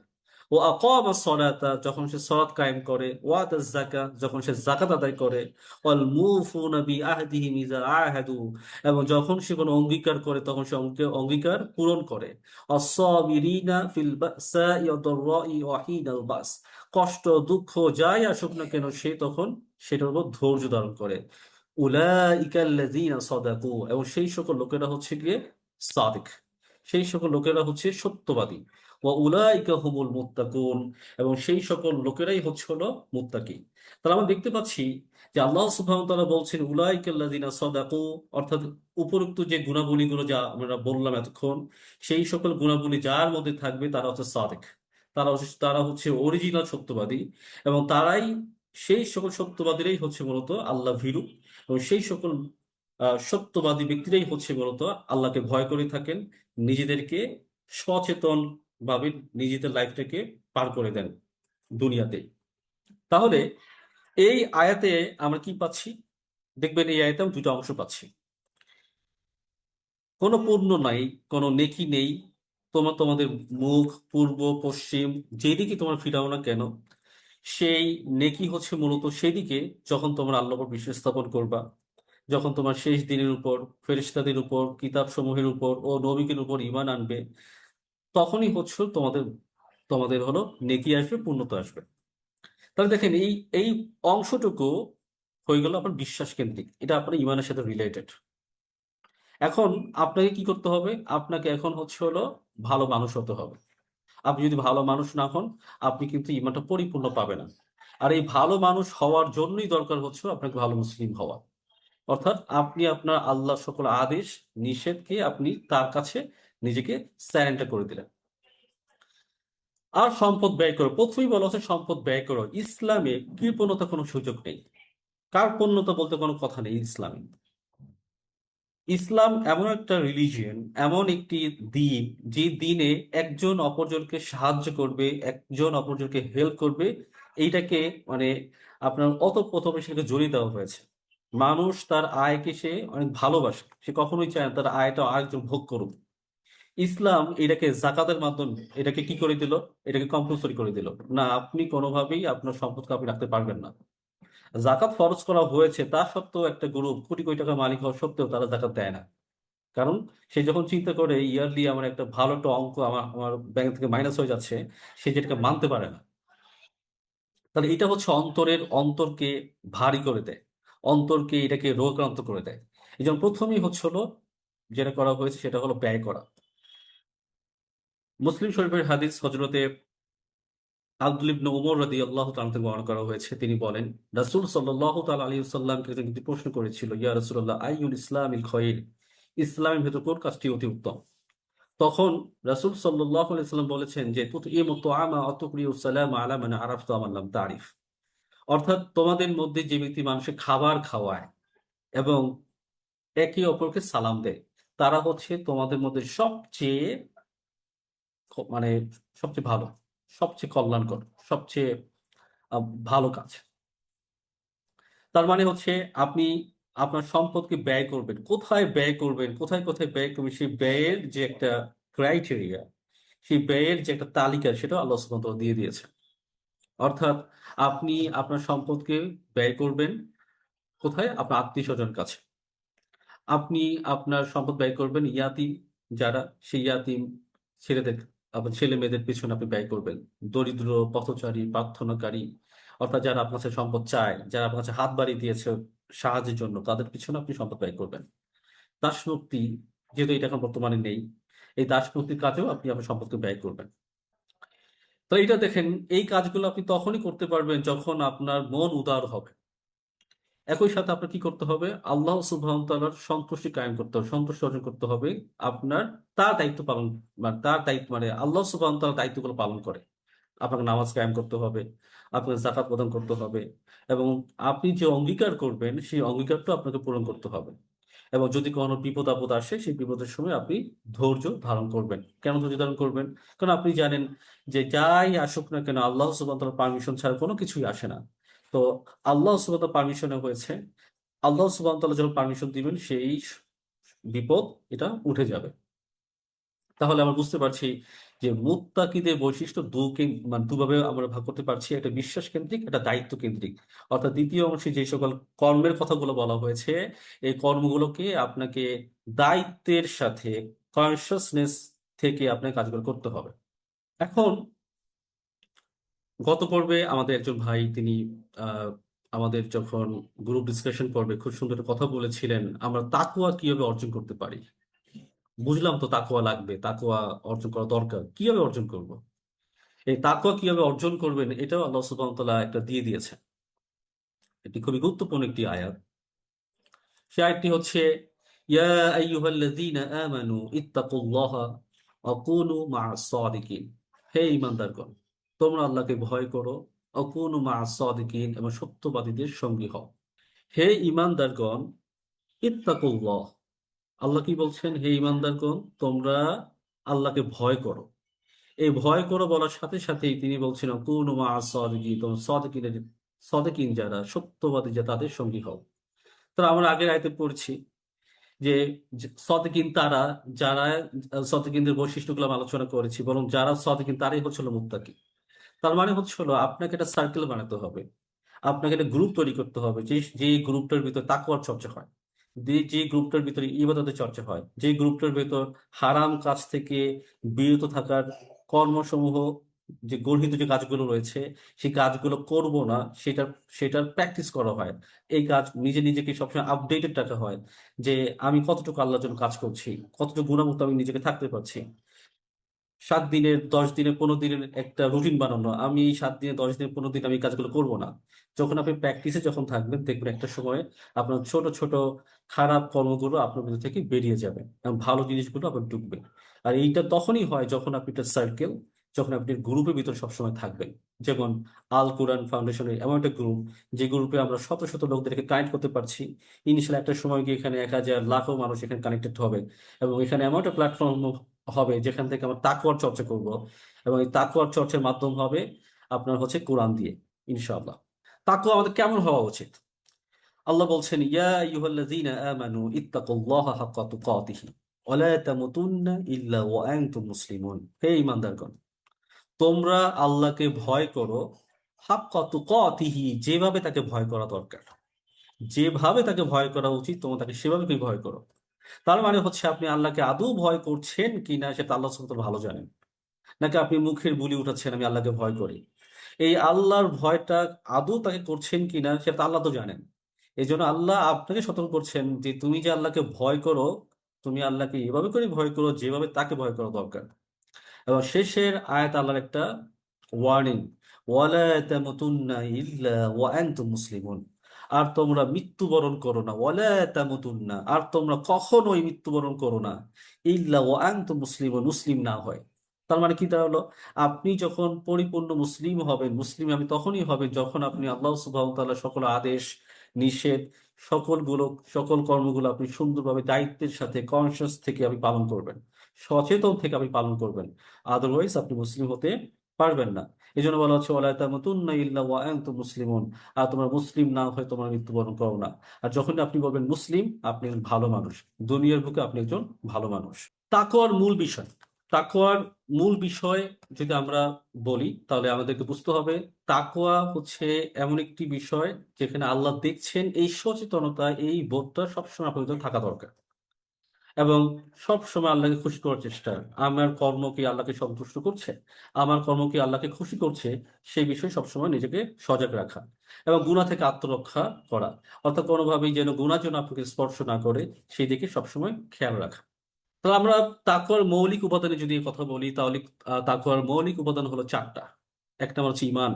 ও আকামা সলাতা, যখন সে সলাত কায়েম করে। ওয়াতা যাকা, যখন সে যাকাত আদায় করে। ওয়াল মুফুনা বিআহদিহিম ইযা আহাদু, এবং যখন সে কোনো অঙ্গীকার করে তখন সে অঙ্গীকার পূরণ করে। আস-সাবিরিনা ফিল বাসাই ওয়াদ দাররাই ওয়া হিনাল বাস, কষ্ট দুঃখ যাই আসুক না কেন সে তখন সেটার উপর ধৈর্য ধারণ করে। উলাইকা আল্লাযীনা সাদাকু, এবং সেই সকল লোকেরা হচ্ছে গিয়ে সাদিক, সেই সকল লোকেরা হচ্ছে সত্যবাদী। ওয়া উলাইকা হুমুল মুত্তাকুন, এবং সেই সকল লোকেরাই হচ্ছে হলো মুত্তাকি। তাহলে আমরা দেখতে পাচ্ছি যে আল্লাহ সুবহানাহু ওয়া তাআলা বলছেন উলাইকা আল্লাযীনা সাদাকু, অর্থাৎ উপরোক্ত যে গুণাবলীগুলো যা আমরা বললাম এতক্ষণ, সেই সকল গুণাবলী যার মধ্যে থাকবে তারা হচ্ছে সাদিক, তারা হচ্ছে অরিজিনাল সত্যবাদী। এবং তারাই, সেই সকল সত্যবাদীরাই হচ্ছে মূলত আল্লাহ ভীরু, এবং সেই সকল সত্যবাদী ব্যক্তিরাই হচ্ছে মূলত আল্লাহকে ভয় করে থাকেন, নিজেদেরকে সচেতন ভাবে নিজেদের লাইফটাকে পার করে দেন দুনিয়াতে। তাহলে এই আয়াতে আমরা কি পাচ্ছি? দেখবেন এই আয়াতে আমরা দুটো অংশ পাচ্ছি। কোনো পুণ্য নাই, কোনো নেকি নেই, তোমাদের মুখ পূর্ব পশ্চিম যেদিকে তোমরা ফিরাও না কেন, সেই নেকি হচ্ছে মূলত সেদিকে যখন তোমরা আল্লাহর উপর বিশ্বাস স্থাপন করবা, যখন তোমার শেষ দিনের উপর, ফেরেশতাদের উপর, কিতাব সমূহের উপর ও নবীদের উপর ঈমান আনবে, তখনই হচ্ছে তোমাদের তোমাদের হলো নেকি আসবে, পূর্ণতা আসবে। তাহলে দেখেন এই এই অংশটুকু হয়ে গেল আপনার বিশ্বাস কেন্দ্রিক, এটা আপনার ঈমানের সাথে রিলেটেড। এখন আপনাকে কি করতে হবে? আপনাকে এখন হচ্ছে হলো ভালো মানুষ হতে হবে। আপনি যদি ভালো মানুষ না হন, আপনি কিন্তু ঈমানটা পরিপূর্ণ পাবেন না। আর এই ভালো মানুষ হওয়ার জন্যই দরকার হচ্ছে আপনাকে ভালো মুসলিম হওয়া। অর্থাৎ আপনি আপনার আল্লাহ সকল আদেশ নিষেধকে আপনি তার কাছে নিজেকে স্যারেন্ডার করে দিলেন। আর সম্পদ ব্যয় করো, প্রথমেই বলা হচ্ছে সম্পদ ব্যয় করো। ইসলামে কৃপণতা কোনো সুযোগ নেই, কার্পণ্যতা বলতে কোনো কথা নেই ইসলামে। ইসলাম এমন একটা রিলিজিয়ন, এমন একটি দিন, যে দিনে একজন অপরজনকে সাহায্য করবে, একজন অপরজনকে হেল্প করবে, এইটাকে মানে আপনার অতপ্রথমে সেটাকে জড়িয়ে দেওয়া হয়েছে। মানুষ তার আয়কে সে অনেক ভালোবাসে, সে কখনোই চায় না তার আয়টা আরেকজন ভোগ করুক। ইসলাম এটাকে জাকাতের মাধ্যমে এটাকে কি করে দিল? এটাকে কম্পালসরি করে দিল। না, আপনি কোনোভাবেই আপনার সম্পদকে আপনি রাখতে পারবেন না। জাকাত ফরজ করা হয়েছে, তা সত্ত্বেও একটা গ্রুপ কোটি কোটি টাকা মালিক হওয়া সত্ত্বেও তারা জাকাত দেয় না। কারণ সে যখন চিন্তা করে ইয়ারলি আমার একটা ভালো একটা অঙ্ক আমার আমার ব্যাংক থেকে মাইনাস হয়ে যাচ্ছে, সে যেটাকে মানতে পারে না। তাহলে এটা হচ্ছে অন্তরকে ভারী করে দেয়, অন্তরকে এটাকে রোগাক্রান্ত করে দেয়। এই জন্য প্রথমেই হচ্ছে হলো যেটা করা হয়েছে সেটা হলো ব্যয় করা। মুসলিম শরীফের হাদিস হযরতে আব্দুল ইবনে উমর রাদিয়াল্লাহু তাআলা থেকে বর্ণনা করা হয়েছে, তিনি বলেন রাসূল সাল্লাল্লাহু তাআলা আলাইহি ওয়াসাল্লামকে একজন ব্যক্তি প্রশ্ন করেছিল, ইয়া রাসূলুল্লাহ আইয়ুল ইসলামিল খৈর, ইসলামের ভেতর কোন কাজটি অতি উত্তম? তখন রাসূল সাল্লাল্লাহু আলাইহি ওয়াসাল্লাম বলেছেন যে তুতইমু তুআমা ওয়া তুকরিউ সালামা আলা মান আরাফতা ওয়া মান লাম তারিফ, অর্থাৎ তোমাদের মধ্যে যে ব্যক্তি মানুষের খাবার খাওয়ায় এবং একে অপরকে সালাম দেয়, তারা হচ্ছে তোমাদের মধ্যে সবচেয়ে মানে সবচেয়ে ভালো, সবচেয়ে কল্যাণকর, সবচেয়ে ভালো কাজ। তার মানে হচ্ছে আপনি আপনার সম্পদকে ব্যয় করবেন, কোথায় ব্যয় করবেন, কোথায় কোথায় ব্যয় করবেন, সেই ব্যয়ের যে একটা ক্রাইটেরিয়া, সেই ব্যয়ের যে একটা তালিকা, সেটা আল্লাহ সুবহানাহু ওয়া তাআলা দিয়ে দিয়েছে। অর্থাৎ আপনি আপনার সম্পদকে ব্যয় করবেন কোথায়? আপনার আত্মীয় স্বজন কাছে। আপনি আপনার সম্পদ ব্যয় করবেন ইয়াতিম যারা, সেই ইয়াতিম ছেলেদের, আপনার ছেলে মেয়েদের পিছনে আপনি ব্যয় করবেন। দরিদ্র, পথচারী, প্রার্থনাকারী, অর্থাৎ যারা আপনার কাছে সম্পদ চায়, যারা আপনার কাছে হাত বাড়িয়ে দিয়েছে সাহায্যের জন্য, তাদের পিছনে আপনি সম্পদ ব্যয় করবেন। দাসমুক্তি, যেহেতু এটা এখন বর্তমানে নেই, এই দাসমুক্তির কাজেও আপনি আপনার সম্পদকে ব্যয় করবেন। তো এটা দেখেন, এই কাজগুলো আপনি তখনই করতে পারবেন যখন আপনার মন উদার হবে। একই সাথে আপনার কি করতে হবে? আল্লাহ সুবহানাহু ওয়া তাআলার সন্তুষ্টি কায়েম করতে হবে, সন্তুষ্টি অর্জন করতে হবে। আপনার তার দায়িত্ব পালন, মানে তার দায়িত্ব মানে আল্লাহ সুবহানাহু ওয়া তাআলার দায়িত্বগুলো পালন করে। আপনাকে নামাজ কায়েম করতে হবে, আপনাকে যাকাত প্রদান করতে হবে, এবং আপনি যে অঙ্গীকার করবেন সেই অঙ্গীকারটা আপনাকে পূরণ করতে হবে। এবং যদি কোনো বিপদ আপদ আসে, সেই বিপদের সময় আপনি ধৈর্য ধারণ করবেন। কেন ধৈর্য ধারণ করবেন? কারণ আপনি জানেন যে যাই আসুক না কেন আল্লাহ সুবহানাহু ওয়া তাআলার পারমিশন ছাড়া কোনো কিছুই আসে না। তো আল্লাহ সুবহানাহু ওয়া তাআলার পারমিশনে হয়েছে, আল্লাহ সুবহানাহু ওয়া তাআলা যখন পারমিশন দিবেন সেই বিপদ এটা উঠে যাবে। তাহলে আমরা বুঝতে পারছি যে মুত্তাকিদের বৈশিষ্ট্য মানে দুভাবে আমরা ভাগ করতে পারছি, একটা বিশ্বাস কেন্দ্রিক, একটা দায়িত্ব কেন্দ্রিক। অর্থাৎ দ্বিতীয় অংশে যে সকল কর্মের কথাগুলো বলা হয়েছে, এই কর্মগুলোকে আপনাকে দায়িত্বের সাথে কনসিয়াসনেস থেকে আপনাকে কাজগুলো করতে হবে। এখন গত পর্বে আমাদের একজন ভাই তিনি আহ, আমাদের যখন গ্রুপ ডিসকাশন পর্বে খুব সুন্দর একটা কথা বলেছিলেন, আমরা তাকওয়া কিভাবে অর্জন করতে পারি। বুঝলাম তো তাকওয়া লাগবে, তাকওয়া অর্জন করা দরকার, কিভাবে অর্জন করব। এই তাকওয়া কিভাবে অর্জন করবেন এটাও আল্লাহ সুবহানাহু ওয়া তাআলা একটা দিয়ে দিয়েছেন। এটি খুবই গুরুত্বপূর্ণ একটি আয়াত। সেই আয়াতটি হচ্ছে, ইয়া আইয়ুহাল্লাযীনা আমানু ইত্তাকুল্লাহা ওয়া কুনু মা'আস সাদিকিন। হে ঈমানদারগণ, তোমরা আল্লাহকে ভয় করো, ওয়া কুনু মা'আস সাদিকিন, এবং সত্যবাদীদের সঙ্গী হও। হে ঈমানদারগণ, ইত্তাকুল্লাহ, আল্লাহ কি বলছেন, হে ঈমানদারগণ তোমরা আল্লাহকে ভয় করো। এই ভয় করো বলার সাথে সাথেই তিনি বলছেন কুনু মা'আস সাদিকিন, তোমরা সাদিকিনের, সাদিকিন যারা সত্যবাদী যা তাদের সঙ্গী হও। তো আমরা আগের আয়াতে পড়ছি যে সাদিকিন তারা, যারা সাদিকিনদের বৈশিষ্ট্যগুলো আমরা আলোচনা করেছি, বরং যারা সাদিকিন তারাই হচ্ছিল মুত্তাকি। তার মানে হচ্ছিল আপনাকে একটা সার্কেল বানাতে হবে, আপনাকে একটা গ্রুপ তৈরি করতে হবে, যে যে গ্রুপটার ভিতর তাকওয়ার চর্চা হয়, যে গ্রুপটার ভিতরে ইবাদতের চর্চা হয়, যে গ্রুপটার ভেতর হারাম কাজ থেকে বিরত থাকার কর্মসমূহ, যে গর্হিত যে কাজগুলো রয়েছে সেই কাজগুলো করব না, সেটার সেটার প্র্যাকটিস করা হয়। এই কাজ নিজে নিজেকে সবসময় আপডেটেড রাখা হয়, যে আমি কতটুকু আল্লাহর জন্য কাজ করছি, কতটুকু গুণামুক্ত আমি নিজেকে থাকতে পারছি। 7 দিনের, 10 দিনের, 15 দিনের একটা রুটিন বানানো, আমি এই 7 দিনে, 10 দিনে, 15 দিন আমি এই কাজগুলো করবো না। যখন আপনি প্র্যাকটিসে যখন থাকবেন, দেখবেন একটা সময় আপনার ছোট ছোট খারাপ কর্মগুলো আপনার ভিতর থেকে বেরিয়ে যাবে এবং ভালো জিনিসগুলো আপনার ঢুকবে। আর এইটা তখনই হয় যখন আপনি একটা সার্কেল, যখন আপনি গ্রুপের ভিতর সবসময় থাকবেন। যেমন আল কোরআন ফাউন্ডেশনের এমন একটা গ্রুপ, যে গ্রুপে আমরা শত শত লোকদেরকে কানেক্ট করতে পারছি। ইনিশিয়াল একটা সময় গিয়ে এখানে 1000 লাখো মানুষ এখানে কানেক্টেড হবে, এবং এখানে এমন একটা প্ল্যাটফর্ম হবে যেখান থেকে আমরা তাকওয়ার চর্চা করব, এবং এই তাকওয়ার চর্চার মাধ্যম হবে আপনার হচ্ছে কোরআন দিয়ে, ইনশাআল্লাহ। তাকওয়া আমাদের কেমন হওয়া উচিত? আল্লাহ বলছেন, ইয়া আইয়ুহাল্লাযীনা আমানু ইত্তাকুল্লাহা হাক্কা তুকাতিহি ওয়া লা তামুতুন্না ইল্লা ওয়া আনতুম মুসলিমুন। হে ঈমানদারগণ, তোমরা আল্লাহকে ভয় করো, হাক্কা তুকাতিহি, যেভাবে তাকে ভয় করা দরকার, যেভাবে তাকে ভয় করা উচিত তোমরা তাকে সেভাবে ভয় করো। তার মানে হচ্ছে আপনি আল্লাহকে আদৌ ভয় করছেন কিনা সেটা আল্লাহ সুবহানাহু ওয়া তাআলা ভালো জানেন। নাকি আপনি মুখের বুলি উঠাচ্ছেন আমি আল্লাহকে ভয় করি, এই আল্লাহর ভয়টা আদৌ তাকে করছেন কিনা সেটা আল্লাহ তো জানেন। এই জন্য আল্লাহ আপনাকে সতর্ক করছেন যে তুমি যে আল্লাহকে ভয় করো, তুমি আল্লাহকে এভাবে করে ভয় করো যেভাবে তাকে ভয় করা দরকার। এবং শেষের আয়াত আল্লাহর একটা ওয়ার্নিং, ওয়ালা তামুতুন্না ইল্লা ওয়া আনতুম মুসলিমুন। আর তোমরা মৃত্যুবরণ করো না, ওয়ালা তামুতুন্না, আর তোমরা কখনোই মৃত্যুবরণ করো না, ইল্লা ওয়া আনতুম মুসলিমুন, মুসলিম না হয়। তার মানে কি দাঁড়ালো? আপনি যখন পরিপূর্ণ মুসলিম হবেন, মুসলিম আমি তখনই হবে যখন আপনি আল্লাহ সুবহানাহু ওয়া তাআলার সকল আদেশ নিষেধ, সকলগুলো, সকল কর্মগুলো আপনি সুন্দরভাবে দায়িত্বের সাথে কনসিয়াস থেকে আপনি পালন করবেন, সচেতন থেকে আপনি পালন করবেন। আদারওয়াইজ আপনি মুসলিম হতে পারবেন না। এই জন্য বলা হচ্ছে ওয়ালা তামুতুন্না ইল্লা ওয়া আনতুম মুসলিমুন, আর তোমরা মুসলিম না হয়ে তোমরা মৃত্যুবরণ করো না। আর যখন আপনি বলবেন মুসলিম, আপনি একজন ভালো মানুষ, দুনিয়ার বুকে আপনি একজন ভালো মানুষ। তাকওয়ার মূল বিষয়, তাকওয়ার মূল বিষয় যদি আমরা বলি তাহলে আমাদেরকে বুঝতে হবে তাকওয়া হচ্ছে এমন একটি বিষয় যেখানে আল্লাহ দেখছেন, এই সচেতনতা, এই বোধটা সবসময় আপনার ভিতরে থাকা দরকার। এবং সব সময় আল্লাহকে খুশি করার চেষ্টা, আমার কর্ম কি আল্লাহকে সন্তুষ্ট করছে, আমার কর্ম কি আল্লাহকে খুশি করছে, সেই বিষয়ে সবসময় নিজেকে সজাগ রাখা। এবং গুনাহ থেকে আত্মরক্ষা করা, অর্থাৎ কোনোভাবেই যেন গুনাহ যেন আপনাকে স্পর্শ না করে, সেই দিকে সবসময় খেয়াল রাখা। তাহলে আমরা তাকওয়ার মৌলিক উপাদানে যদি কথা বলি তাহলে তাকওয়ার মৌলিক উপাদান হলো 4টা। এক নম্বর হচ্ছে ঈমান।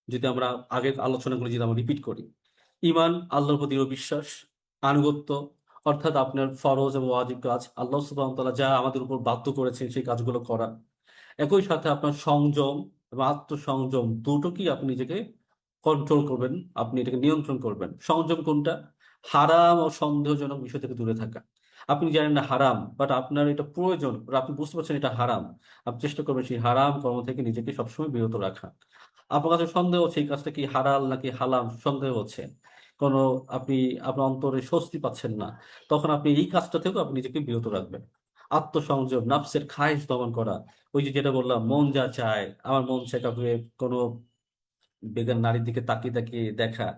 যদি আমরা আগের আলোচনাগুলো যদি আমরা রিপিট করি, ঈমান আল্লাহর প্রতি দৃঢ় বিশ্বাস, আনুগত্য, অর্থাৎ আপনার ফরজ এবং ওয়াজিব কাজ আল্লাহ সুবহানাহু ওয়া তাআলা যা আমাদের উপর বাধ্য করেছেন সেই কাজগুলো করা। একই সাথে আপনার সংযম এবং আত্মসংযম, দুটোকেই আপনি নিজেকে কন্ট্রোল করবেন, আপনি এটাকে নিয়ন্ত্রণ করবেন। সংযম কোনটা? হারাম ও সন্দেহজনক বিষয় থেকে দূরে থাকা। আপনি জানেন না হারাম, বাট আপনার এটা প্রয়োজন, বা আপনি বুঝতে পারছেন এটা হারাম, আপনি চেষ্টা করবেন সেই হারাম কর্ম থেকে নিজেকে সবসময় বিরত রাখা। আপনার কাছে সন্দেহ হচ্ছে এই কাজটা কি হালাল নাকি হারাম, সন্দেহ হচ্ছে, কোনো আপনি আপনার অন্তরে স্বস্তি পাচ্ছেন না, তখন আপনি এই কাজটা থেকেও আপনি নিজেকে বিরত রাখবেন। আত্মসংযম, নাফসের খায়েশ দমন করা। ওই যে যেটা বললাম, মন যা চায়, আমার মন চায় কাউকে কোনো বেগান নারীর দিকে তাকিয়ে তাকিয়ে দেখা,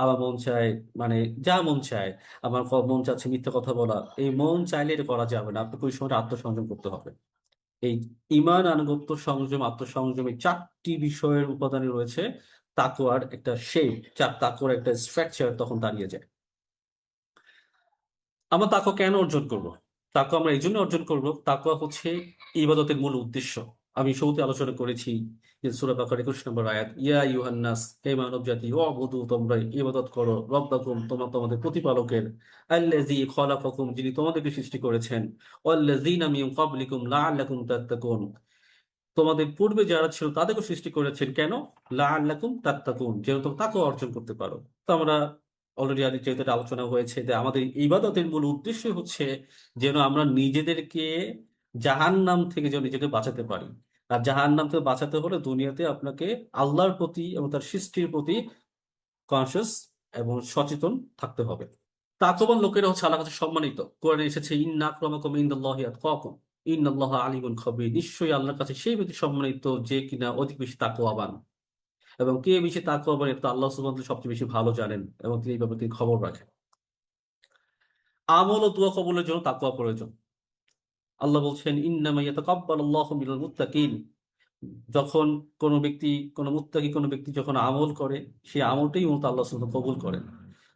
আমার মন চায়, মানে যা মন চায়, আমার মন চাচ্ছে মিথ্যা কথা বলা, এই মন চাইলে এটা করা যাবে না, আপনাকে ওই সময় আত্মসংযম করতে হবে। এই ঈমান, আনুগত্য, সংযম, আত্মসংযম, এই চারটি বিষয়ের উপাদানে রয়েছে তাকওয়ার একটা শেপ, তাকওয়ার একটা স্ট্রাকচার তখন দাঁড়িয়ে যায়। আমরা তাকওয়া কেন অর্জন করব? তাকওয়া আমরা এই জন্য অর্জন করব, তাকওয়া হচ্ছে ইবাদতের মূল উদ্দেশ্য। আমি শুরুতে আলোচনা করেছি যে সূরা বাকারার 21 নম্বর আয়াত, ইয়া আইয়ুহান নাস, হে মানব জাতি, উবুদু, তোমরা ইবাদত করো, রব্বাকুম, তোমরা তোমাদের প্রতিপালকের, আল্লাযী খলাকাকুম, যিনি তোমাদেরকে সৃষ্টি করেছেন, ওয়াল্লাযীনা মিন ক্বাবলিকুম লাআল্লাকুম তাত্তাকুন, তোমাদের পূর্বে যারা ছিল তাদেরকে সৃষ্টি করেছেন কেন? লাআল্লাকুম তাত্তাকুন, যেন তোমরা তাকওয়া অর্জন করতে পারো। তো আমরা অলরেডি আগে যেহেতু এটা আলোচনা হয়েছে যে আমাদের ইবাদতের মূল উদ্দেশ্য হচ্ছে যেন আমরা নিজেদেরকে জাহান্নাম থেকে যেন নিজেকে বাঁচাতে পারি। আর জাহান্নাম থেকে বাঁচাতে হলে দুনিয়াতে আপনাকে আল্লাহর প্রতি এবং তার সৃষ্টির প্রতি কনসিয়াস এবং সচেতন থাকতে হবে। তাকওয়াবান লোকেরা হচ্ছে আল্লাহর কাছে সম্মানিত। কোরআনে এসেছে, ইন্না আক্রামাকুম ইনদাল্লাহি আতকাকুম, ইন্নাল্লাহা আলিমুন খবীর, নিশ্চয়ই আল্লাহর কাছে সেই ব্যক্তি সম্মানিত যে কিনা অধিক বেশি তাকওয়াবান। এবং কে বেশি তাকওয়াবান এটা তো আল্লাহ সুবহানাহু ওয়া তাআলা সবচেয়ে বেশি ভালো জানেন, এবং তিনি এই ব্যাপারে তিনি খবর রাখেন। আমল ও দোয়া কবুলের জন্য তাকওয়া প্রয়োজন। আল্লাহ বলছেন, ইন্নামা ইয়াতাকাব্বালুল্লাহু মিনাল মুত্তাকিন, যখন কোনো ব্যক্তি, কোনো ব্যক্তি যখন আমল করে, সেই আমলটাই মূলত আল্লাহ সুবহানাহু ওয়া তাআলা কবুল করেন।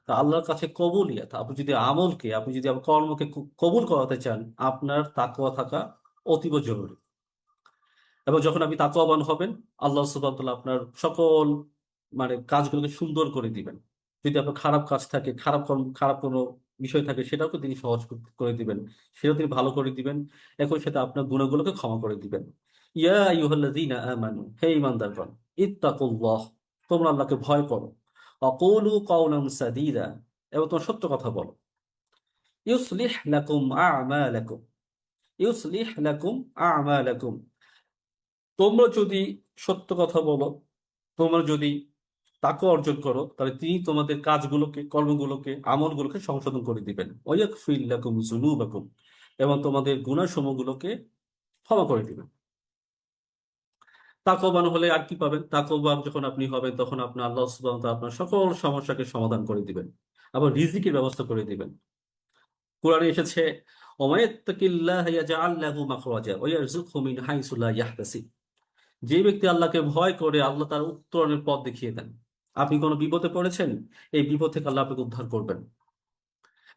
তা আল্লাহর কাছে কবুলিয়াত, আপনি যদি আমলকে, আপনি যদি আপনার কর্মকে কবুল করাতে চান, আপনার তাকওয়া থাকা অতীব জরুরি। এবং যখন আপনি তাকওয়াবান হবেন, আল্লাহ সুবহানাহু ওয়া তাআলা আপনার সকল মানে কাজগুলোকে সুন্দর করে দিবেন। যদি আপনার খারাপ কাজ থাকে, খারাপ কোনো বিষয় থাকে, সেটাও তিনি সহজ করে দিবেন, সেটাও তিনি ভালো করে দিবেন। একই সাথে আপনার গুণাগুলোকে ক্ষমা করে দিবেন। ইয়া আইয়ুহাল্লাযীনা আমানু, হে ঈমানদারগণ, ইত্তাকুল্লাহ, তোমরা আল্লাহকে ভয় করো, ওয়াকুলু কাওলান সাদীদা, এবং তোমরা সত্য কথা বলো। ইউসলিহ লাকুম আ'মালাকুম, ইউসলিহ লাকুম আ'মালাকুম, তোমরা যদি সত্য কথা বলো, তোমরা যদি তাকওয়া অর্জন করো, তাহলে তিনি তোমাদের কাজগুলোকে, কর্মগুলোকে, আমলগুলোকে সংশোধন করে দিবেন। ওয়ায়াগফির লাকুম যুনুবাকুম, এবং তোমাদের গুনাহসমূহগুলোকে ক্ষমা করে দিবেন। তাকওয়াবান হলে আর কি পাবেন? তাকওয়াবান যখন আপনি হবেন, তখন আপনার আল্লাহ সুবহানাহু ওয়া তাআলা আপনার সকল সমস্যাকে সমাধান করে দিবেন, আবার রিজিকের ব্যবস্থা করে দিবেন। কোরআনে এসেছে, ওমায়াত্তাকিল্লাহা ইয়াজআল লাহু মাখরাজা ওয়া ইয়ারযুকহু মিন হাইসু লা ইয়াহতাসিব, যে ব্যক্তি আল্লাহকে ভয় করে, আল্লাহ তার উত্তরণের পথ দেখিয়ে দেন। আপনি কোনো বিপদে পড়েছেন, এই বিপদ থেকে আল্লাহ আপনাকে উদ্ধার করবেন।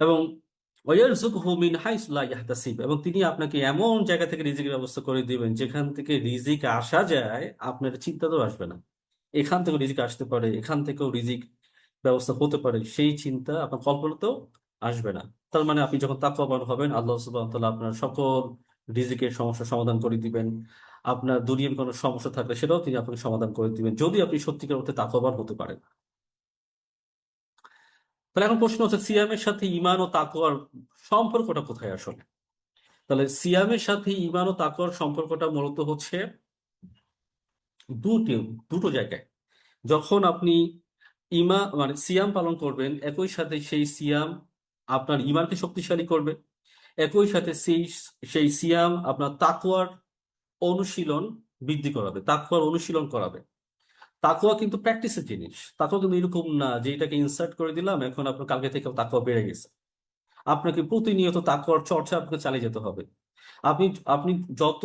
এবং ওয়ারযুকহু মিন হাইসু লা ইয়াহতাসিব, এবং তিনি আপনাকে এমন জায়গা থেকে রিজিকের ব্যবস্থা করে দিবেন যেখান থেকে রিজিক আসা যায় আপনার চিন্তাতেও আসবে না। এখান থেকেও রিজিক আসতে পারে, এখান থেকেও রিজিক ব্যবস্থা হতে পারে, সেই চিন্তা আপনার কল্পনাতেও আসবে না। তার মানে আপনি যখন তাকওয়াবান হবেন, আল্লাহ সুবহানাহু ওয়া তাআলা আপনার সকল রিজিকের সমস্যার সমাধান করে দিবেন। আপনার দুনিয়ার কোনো সমস্যা থাকলে সেটাও তিনি আপনাকে সমাধান করে দিবেন, যদি আপনি সত্যিকার অর্থে তাকওয়াবান হতে পারেন। তাহলে এখন প্রশ্ন হচ্ছে, সিয়ামের সাথে ঈমান ও তাকওয়ার সম্পর্কটা কোথায় আসলে? তাহলে সিয়ামের সাথে ঈমান ও তাকওয়ার সম্পর্কটা মূলত হচ্ছে দুটো দুটো জায়গায়। যখন আপনি মানে সিয়াম পালন করবেন, একই সাথে সেই সিয়াম আপনার ঈমানকে শক্তিশালী করবে। একই সাথে সেই সিয়াম আপনার তাকওয়ার অনুশীলন বৃদ্ধি করাবে, তাকওয়ার অনুশীলন করাবে। তাকওয়া কিন্তু প্র্যাকটিসের জিনিস। তাকওয়া কিন্তু এরকম না যে এটাকে ইনসার্ট করে দিলাম, এখন আপনার কালকে থেকে তাকওয়া বেড়ে গেছে। আপনাকে প্রতিনিয়ত তাকওয়ার চর্চা আপনাকে চালিয়ে যেতে হবে। আপনি আপনি যত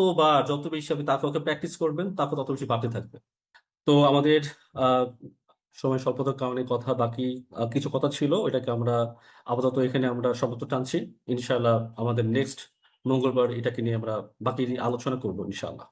বেশি আপনি তাকওয়াকে প্র্যাকটিস করবেন, তাকওয়া তত বেশি বাড়তে থাকবে। তো আমাদের আহ সময় স্বল্পতার কারণে কিছু কথা ছিল, এটাকে আমরা আপাতত এখানে আমরা সমাপ্ত টানছি। ইনশাআল্লাহ আমাদের নেক্সট মঙ্গলবার এটাকে নিয়ে আমরা বাকি আলোচনা করবো ইনশাআল্লাহ।